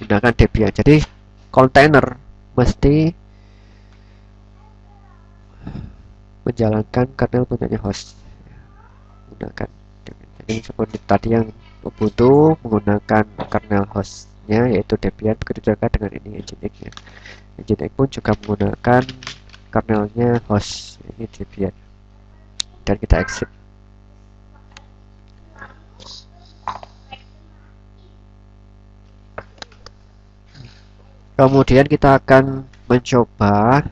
Gunakan Debian. Jadi kontainer mesti menjalankan kernel punyanya host. Menggunakan Debian. Jadi seperti tadi yang Ubuntu menggunakan kernel hostnya yaitu Debian, begitu juga dengan ini Nginx ya. Nginx pun juga menggunakan kernelnya host ini Debian. Dan kita exit. Kemudian kita akan mencoba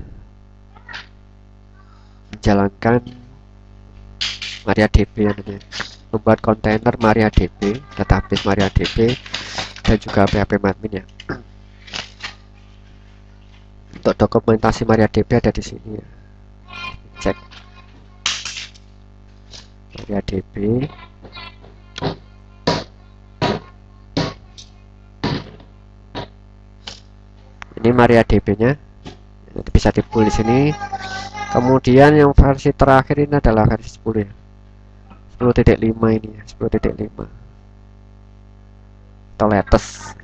menjalankan MariaDB ini, membuat kontainer MariaDB, database MariaDB, dan juga phpMadmin ya. Untuk dokumentasi MariaDB ada di sini ya. Cek MariaDB. Ini MariaDB-nya, bisa di-pull di sini. Kemudian yang versi terakhir ini adalah versi 10 ya. 10.5 ini ya, 10.5 atau latest.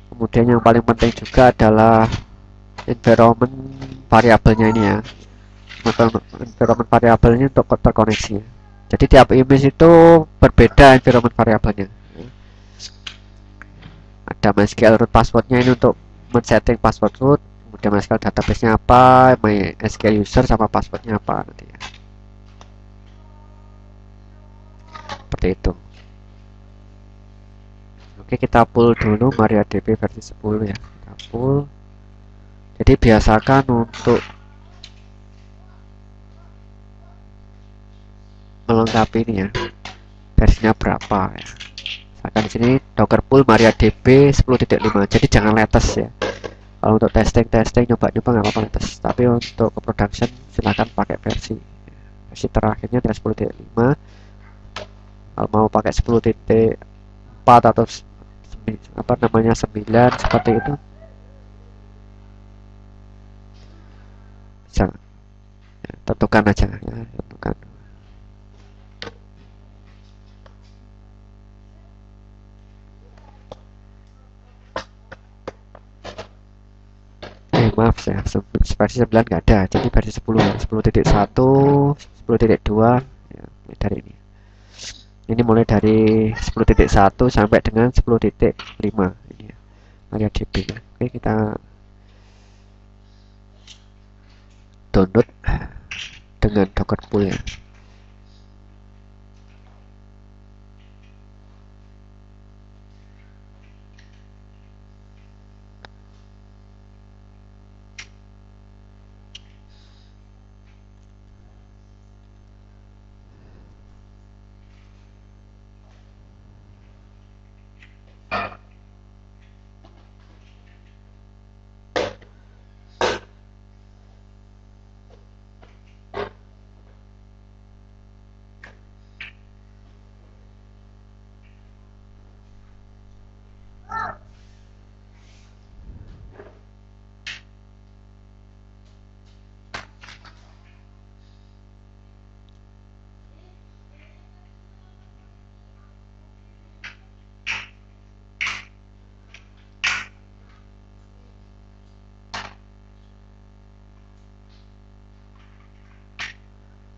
Kemudian yang paling penting juga adalah environment variabelnya ini ya. Environment variabelnya untuk terkoneksi. Jadi tiap image itu berbeda environment variabelnya. Ada MySQL root passwordnya ini untuk men-setting password root. Kemudian MySQL database-nya apa, MySQL user sama passwordnya apa nanti ya. Seperti itu. Oke, kita pull dulu MariaDB versi 10 ya. Kita pull. Jadi biasakan untuk melengkapi ini ya. Versinya berapa ya. Misalkan di sini Docker pull MariaDB 10.5. Jadi jangan latest ya. Kalau untuk testing nyoba nggak apa-apa latest. Tapi untuk ke production silahkan pakai versi terakhirnya dari 10.5. Kalau mau pakai 10.4 atau 9 seperti itu bisa ya, tentukan aja ya, tentukan. ya, versi 9 nggak ada, jadi versi 10 ya, 10.1, 10.2 ya, dari ini. Ini mulai dari 10.1 sampai dengan 10.5 ini ya, MariaDB ya. Oke, kita download dengan Docker Pool ya.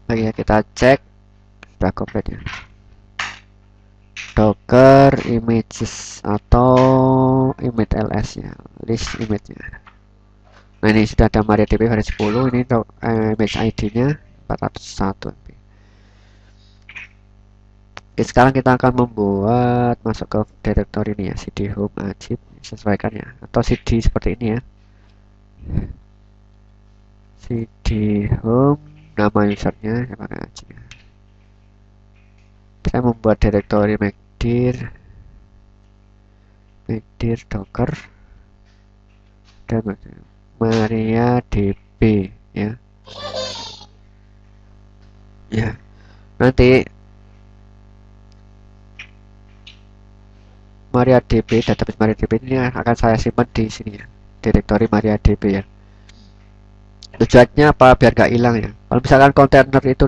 Oke ya, kita cek sudah komplit ya. Docker images atau image ls ya, list image-nya. Nah, ini sudah ada MariaDB versi 10, ini image ID-nya 401 MB. Oke, sekarang kita akan membuat masuk ke directory ini ya, cd home ajib, sesuaikan ya, atau cd seperti ini ya, cd home, nama usernya saya pakai aja ya. Saya membuat directory mkdir docker dan MariaDB ya. Ya, nanti MariaDB, database MariaDB ini akan saya simpan di sini ya, directory MariaDB ya. Tujuannya apa? Biar gak hilang ya. Kalau misalkan kontainer itu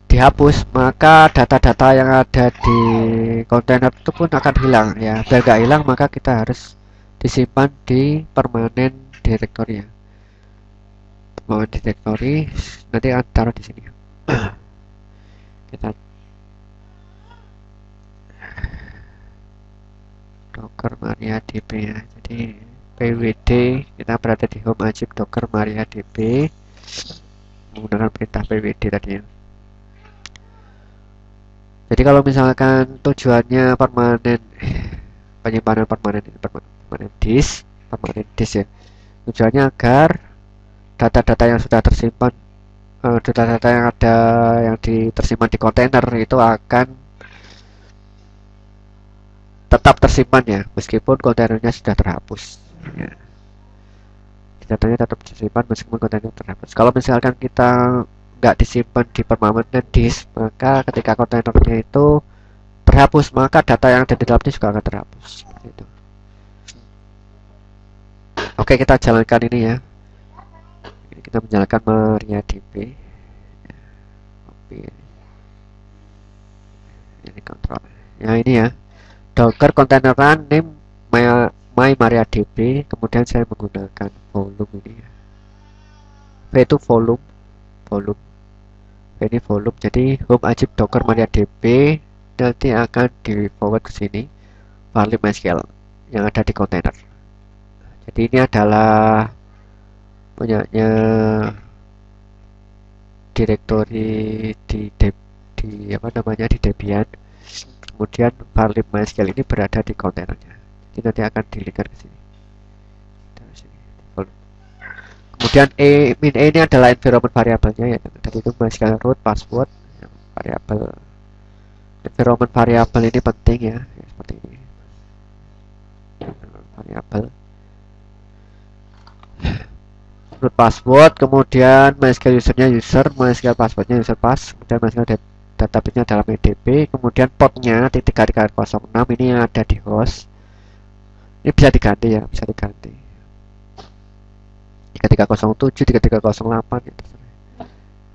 dihapus, maka data-data yang ada di kontainer itu pun akan hilang ya. Biar gak hilang, maka kita harus disimpan di permanen directory ya. Permanen directory nanti akan taruh di sini ya. Kita Docker MariaDB ya. Jadi pwd kita berada di home ajib Docker MariaDB menggunakan perintah pwd tadi ya. Jadi kalau misalkan tujuannya permanen, penyimpanan permanen disk ya, tujuannya agar data-data yang sudah tersimpan, data-data yang ada yang tersimpan di kontainer itu akan tetap tersimpan ya, meskipun kontainernya sudah terhapus ya. Datanya tetap tersimpan meskipun kontainer terhapus. Kalau misalkan kita nggak disimpan di permanent disk, maka ketika kontainernya itu terhapus, maka data yang ada di dalamnya juga akan terhapus. Gitu. Oke, kita jalankan ini ya. Kita menjalankan MariaDB. Ini kontrol. Ya ini ya. Docker container run name my MariaDB. Kemudian saya menggunakan volume ini ya. V itu volume. Ini volume, jadi home ajib Docker MariaDB nanti akan di forward ke sini file MySQL yang ada di kontainer. Jadi ini adalah punyanya directory di apa namanya di Debian. Kemudian file MySQL ini berada di kontainernya. Jadi nanti akan dilinkkan ke sini. Kemudian min ini adalah environment variabelnya ya. Tadi itu MySQL root password ya, variabel. Environment variabel ini penting ya, seperti ini. Variabel root password, kemudian MySQL usernya user, MySQL passwordnya user pass, kemudian MySQL database-nya dalam EDB, kemudian portnya /3306 ini yang ada di host. Ini bisa diganti ya, bisa diganti. 3307, 3308 gitu.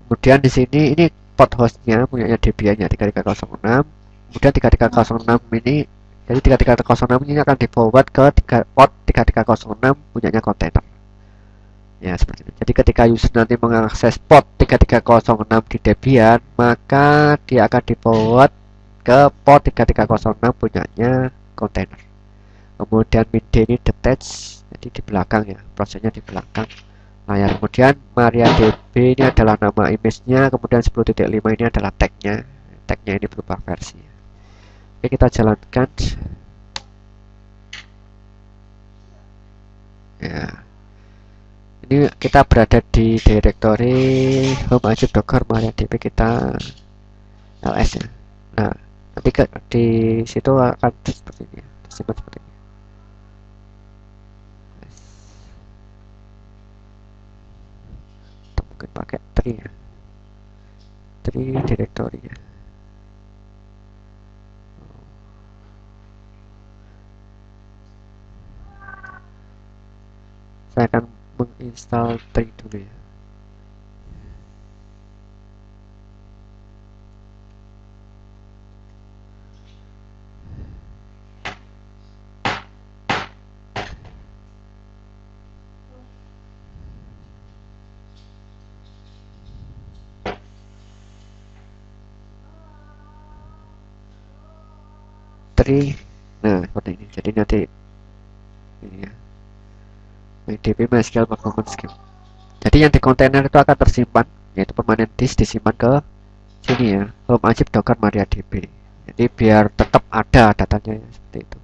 Kemudian di sini ini port hostnya punyanya Debian-nya 3306. Kemudian 3306 ini, jadi 3306 ini akan di forward ke port 3306 punyanya kontainer. Ya, seperti itu. Jadi ketika user nanti mengakses port 3306 di Debian, maka dia akan di-forward ke port 3306 punyanya kontainer. Kemudian mid ini detach, jadi di belakang ya, prosesnya di belakang layar. Kemudian MariaDB ini adalah nama image-nya, kemudian 10.5 ini adalah tag-nya. Tag-nya ini berubah versi. Oke, kita jalankan. Ya. Ini kita berada di directory home ajib docker MariaDB kita ls ya. Nah, nanti di situ akan seperti ini, disimpan seperti ini. Atau mungkin pakai tree ya, tree directory ya. Saya akan menginstal tree dulu ya. Nah seperti ini, jadi nanti ini ya, MariaDB MySQL Performance Scheme. Jadi yang di kontainer itu akan tersimpan, yaitu permanent disk disimpan ke sini ya, home ajib docker MariaDB. Jadi biar tetap ada datanya ya, seperti itu.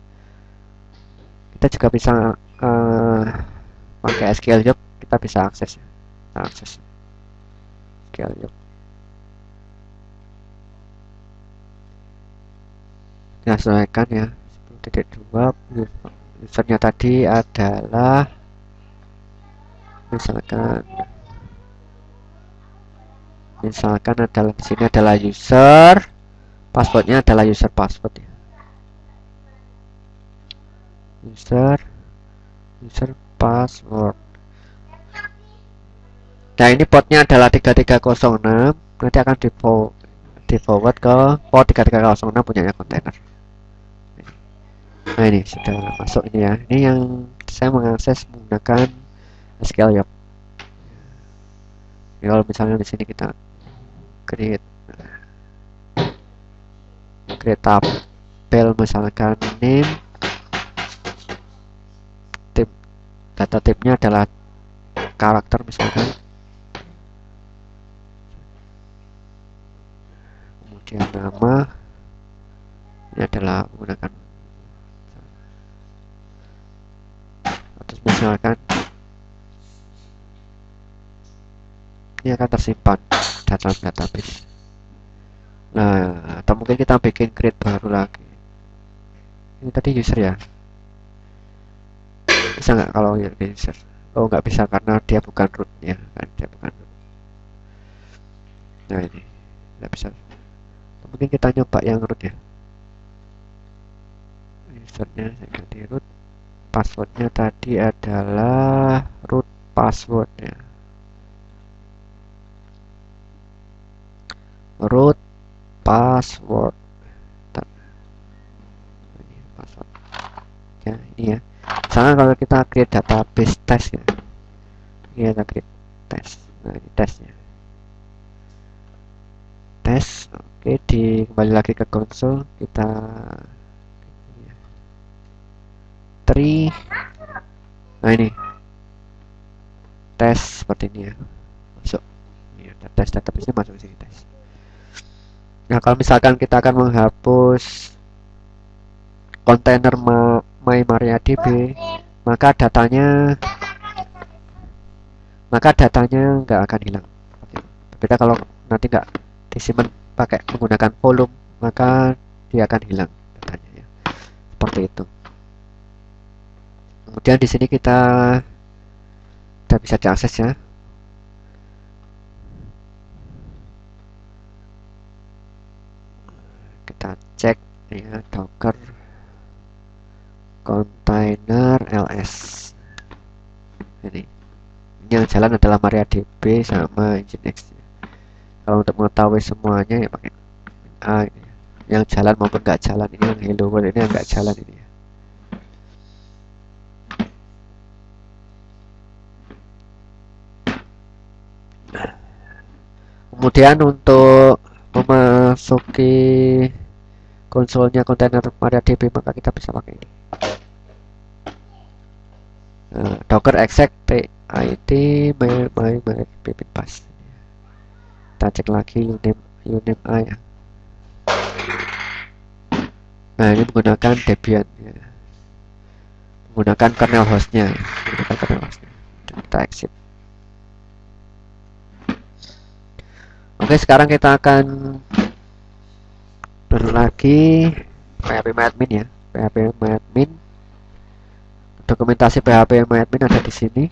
Kita juga bisa pakai SQL Job, kita bisa akses ya. Kita akses SQL Job. Kita sesuaikan ya, 10.2 usernya tadi adalah misalkan adalah di sini adalah user, passwordnya adalah user password ya. User password. Nah ini portnya adalah 3306, nanti akan di forward ke port 3306 punyanya kontainer. Nah ini sudah masuk ini ya. Ini yang saya mengakses menggunakan SQL Job. Ya, kalau misalnya di sini kita create tabel misalkan name, data type-nya adalah karakter misalkan, kemudian nama ini adalah menggunakan, terus misalkan ini akan tersimpan dalam database. Nah, atau mungkin kita bikin create baru lagi. Ini tadi user ya, bisa nggak kalau yang user? Oh nggak bisa karena dia bukan root ya kan, dia bukan root. Nah ini nggak bisa. Mungkin kita nyoba yang root ya. Usernya saya ganti root. Passwordnya tadi adalah root password ya. Root password. Ini password. Ya ini ya. Misalnya kalau kita create database test ya. Ini kita create test. Nah ini testnya. Tes. Oke, kembali lagi ke konsol, kita tree. Nah ini tes seperti ini ya, masuk ini ada tes, database nya masuk sini tes. Nah kalau misalkan kita akan menghapus kontainer my MariaDB, maka datanya nggak akan hilang. Berbeda kalau nanti nggak disimpan pakai menggunakan volume, maka dia akan hilang datanya ya. Seperti itu. Kemudian di sini kita bisa diakses ya. Kita cek ya, docker container ls. Ini yang jalan adalah MariaDB sama Nginx. Kalau untuk mengetahui semuanya ya pakai A. Yang jalan maupun nggak jalan, ini yang hello world, ini yang nggak jalan ini ya. Kemudian untuk memasuki konsolnya kontainer MariaDB maka kita bisa pakai ini. Docker exec it my pass. Kita cek lagi uname a ya. Nah ini menggunakan Debian ya. Menggunakan kernel hostnya ya. Menggunakan kernel hostnya. Kita exit. Oke, sekarang kita akan lagi phpMyAdmin ya. phpMyAdmin. Dokumentasi phpMyAdmin ada di sini.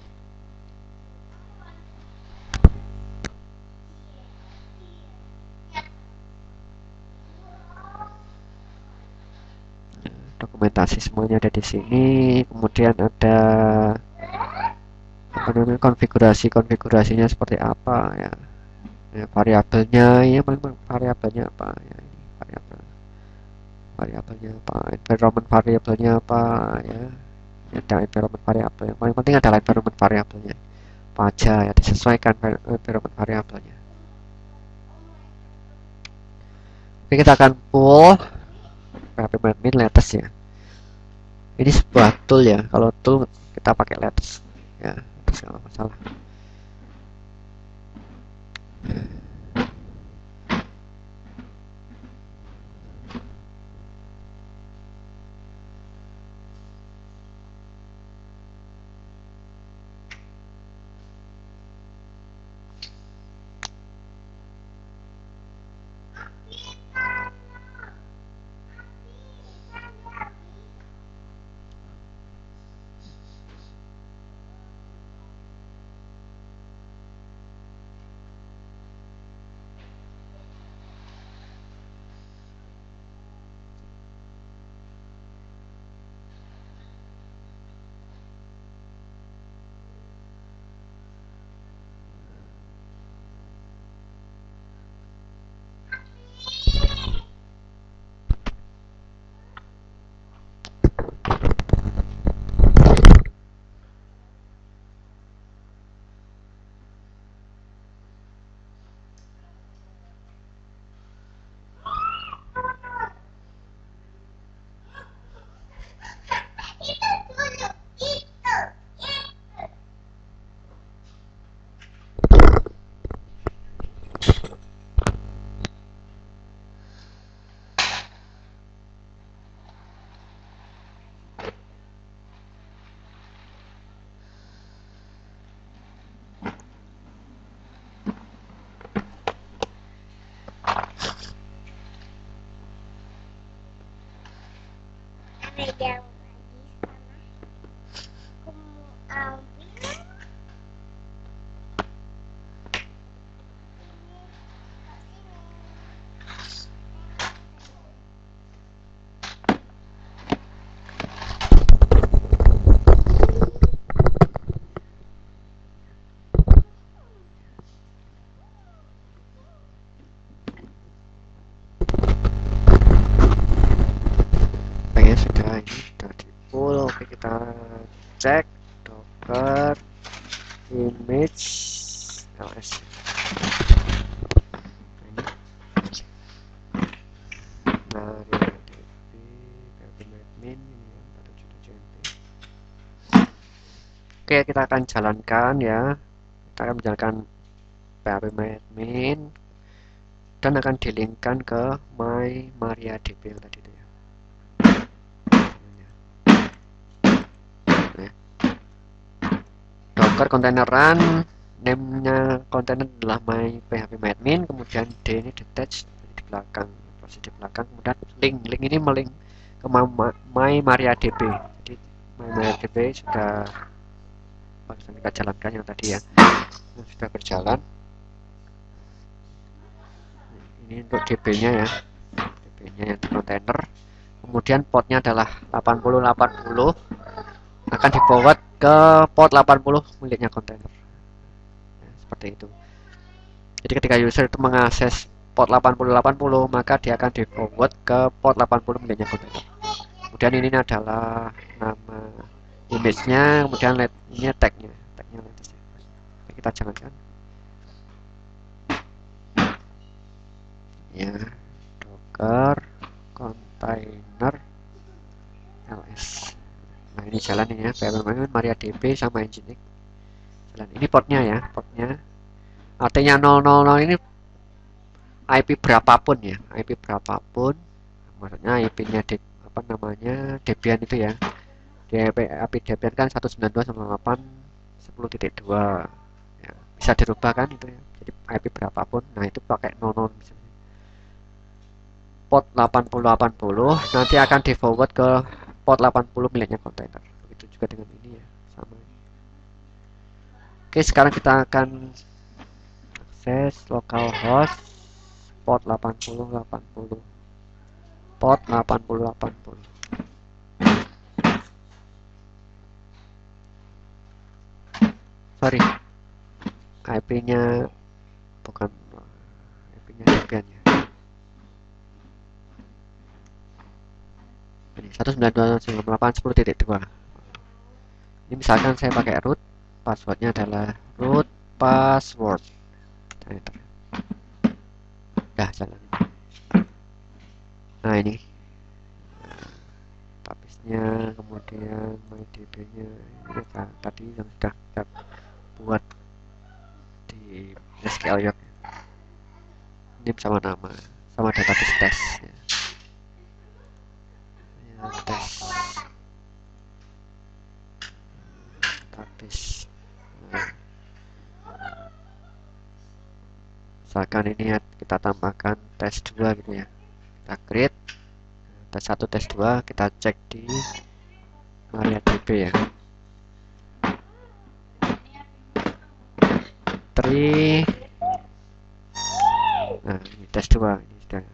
Dokumentasi semuanya ada di sini. Kemudian ada apa namanya, konfigurasinya seperti apa ya. Ya, variabelnya ya, variabelnya apa ya, ini variabelnya apa, environment variabelnya apa ya, ada environment variabel, yang paling penting adalah environment variabelnya apa aja ya, disesuaikan environment variabelnya. Oke, kita akan pull phpMyAdmin latest ya. Ini sebuah tool ya, kalau tool kita pakai latest ya, latest nggak masalah. Oke, kita cek docker image ls. Nah, phpMyAdmin ini yang 47.jmp. Oke, kita akan jalankan ya. Kita akan menjalankan phpMyAdmin dan akan dilinkkan ke my MariaDB yang tadi itu ya. Docker container run, name-nya kontainer adalah my phpMyAdmin, kemudian D ini detach di belakang, proses di belakang, kemudian link ini melink ke my MariaDB. Jadi my MariaDB sudah kita jalankan yang tadi ya, sudah berjalan. Ini untuk DB-nya ya, DB-nya yang di kontainer. Kemudian portnya adalah 8080, akan di forward ke port 80 miliknya kontainer ya, seperti itu. Jadi ketika user itu mengakses port 8080 maka dia akan di forward ke port 80 miliknya kontainer. Kemudian ini adalah nama image-nya, kemudian ini tag-nya latest. Kita jalankan. ya, docker container ls. Nah ini jalan ini ya, PHP MariaDB sama Nginx jalan. Ini portnya ya, portnya artinya 000 ini IP berapapun ya, IP berapapun, maksudnya IP-nya apa namanya Debian itu ya. Di IP Debian kan 192.168.10.2 ya, bisa dirubah kan itu ya, jadi IP berapapun. Nah itu pakai 00 misalnya. Port 8080 nanti akan di forward ke port 80 miliknya kontainer. Begitu juga dengan ini ya, sama. Oke, sekarang kita akan akses localhost port 8080. Port 8080. Sorry, IP-nya bukan IP-nya Debian ya. Ini 192.168.10.2. Ini misalkan saya pakai root, passwordnya adalah root password. Dah jalan. Nah ini database-nya, kemudian MyDB-nya ini kan tadi yang sudah kita buat di SQL York. Ini sama nama, sama database test ya. Ya, tes database. Nah, misalkan ini ya, kita tambahkan tes 2 gitu ya, kita create tes 1 tes 2, kita cek di MariaDB ya, 3. Nah ini tes 2 ini sudah ya.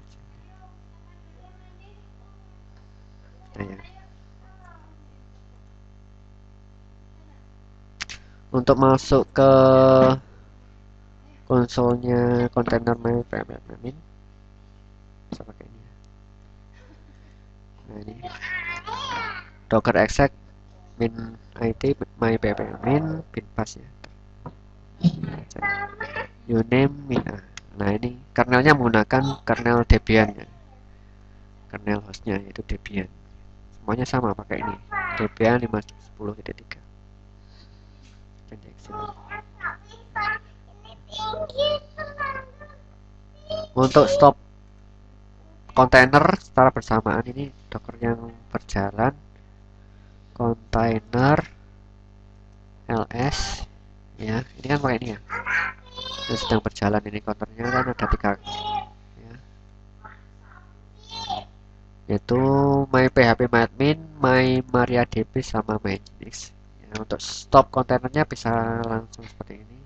Untuk masuk ke konsolnya kontainer MyPHP bisa pakai ini. Nah ini docker exec min it MyPHP bin pass ya, uname min a. Nah ini kernelnya menggunakan kernel Debian ya, kernel hostnya yaitu Debian, semuanya sama pakai ini Debian 5.10.3. Untuk stop kontainer secara bersamaan ini docker yang berjalan kontainer ls ya, ini kan pakai ini ya, ini sedang berjalan ini kontainer kan ada 3 ya, yaitu MyPHP-MyAdmin, MyMariaDB sama MyNginx ya. Untuk stop kontainernya bisa langsung seperti ini,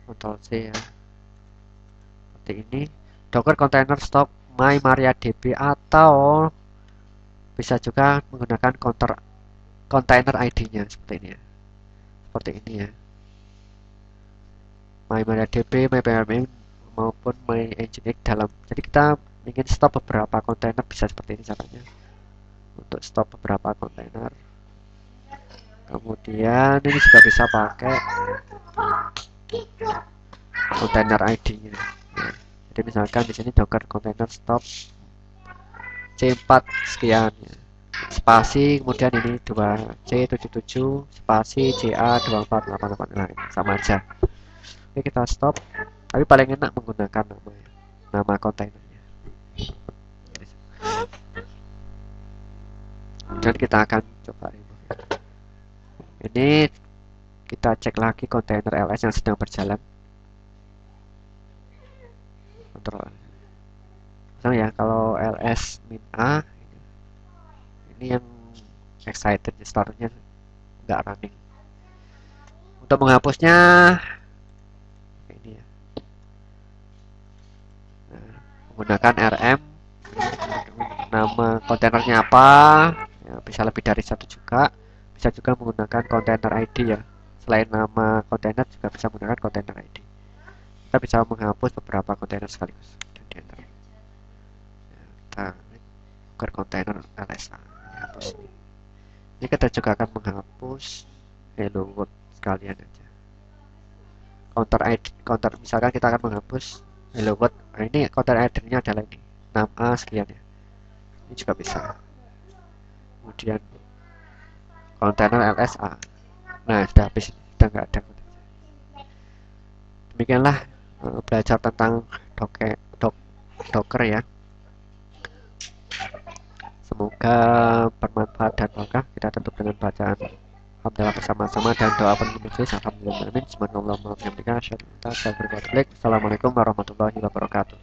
Ctrl C ya, seperti ini, docker container stop MyMariaDB, atau bisa juga menggunakan container ID-nya seperti ini ya, seperti ini ya, MyMariaDB, MyPHP maupun MyNginx dalam. Jadi kita ingin stop beberapa kontainer bisa seperti ini caranya, untuk stop beberapa kontainer. Kemudian ini juga bisa pakai container ID-nya. Nah, jadi misalkan di sini docker container stop C4 sekian ya, spasi, kemudian ini 2C77 spasi CA2488. Nah, sama aja. Oke, kita stop. Tapi paling enak menggunakan nama kontainernya. Dan kita akan coba ini, kita cek lagi kontainer ls yang sedang berjalan. Kontrol. Misalnya ya, kalau ls min a ini yang excited, startnya nggak running. Untuk menghapusnya ini ya, nah, menggunakan rm, nama kontainernya apa ya, bisa lebih dari satu juga, bisa juga menggunakan container ID ya, selain nama kontainer juga bisa menggunakan container ID. Kita bisa menghapus beberapa kontainer sekaligus dan diantar ya, kita bukan kontainer LSA hapus ini. Kita juga akan menghapus hello world sekalian aja, counter ID, counter, misalkan kita akan menghapus hello world. Nah, ini konten ID-nya adalah ini 6A sekian ya, ini juga bisa. Kemudian kontainer LSA, nah sudah habis, sudah nggak ada. Demikianlah belajar tentang Docker ya. Semoga bermanfaat dan berkah. Kita tutup dengan bacaan alhamdulillah bersama-sama dan doa penutup majelis. Alhamdulillah amin. Assalamualaikum warahmatullahi wabarakatuh.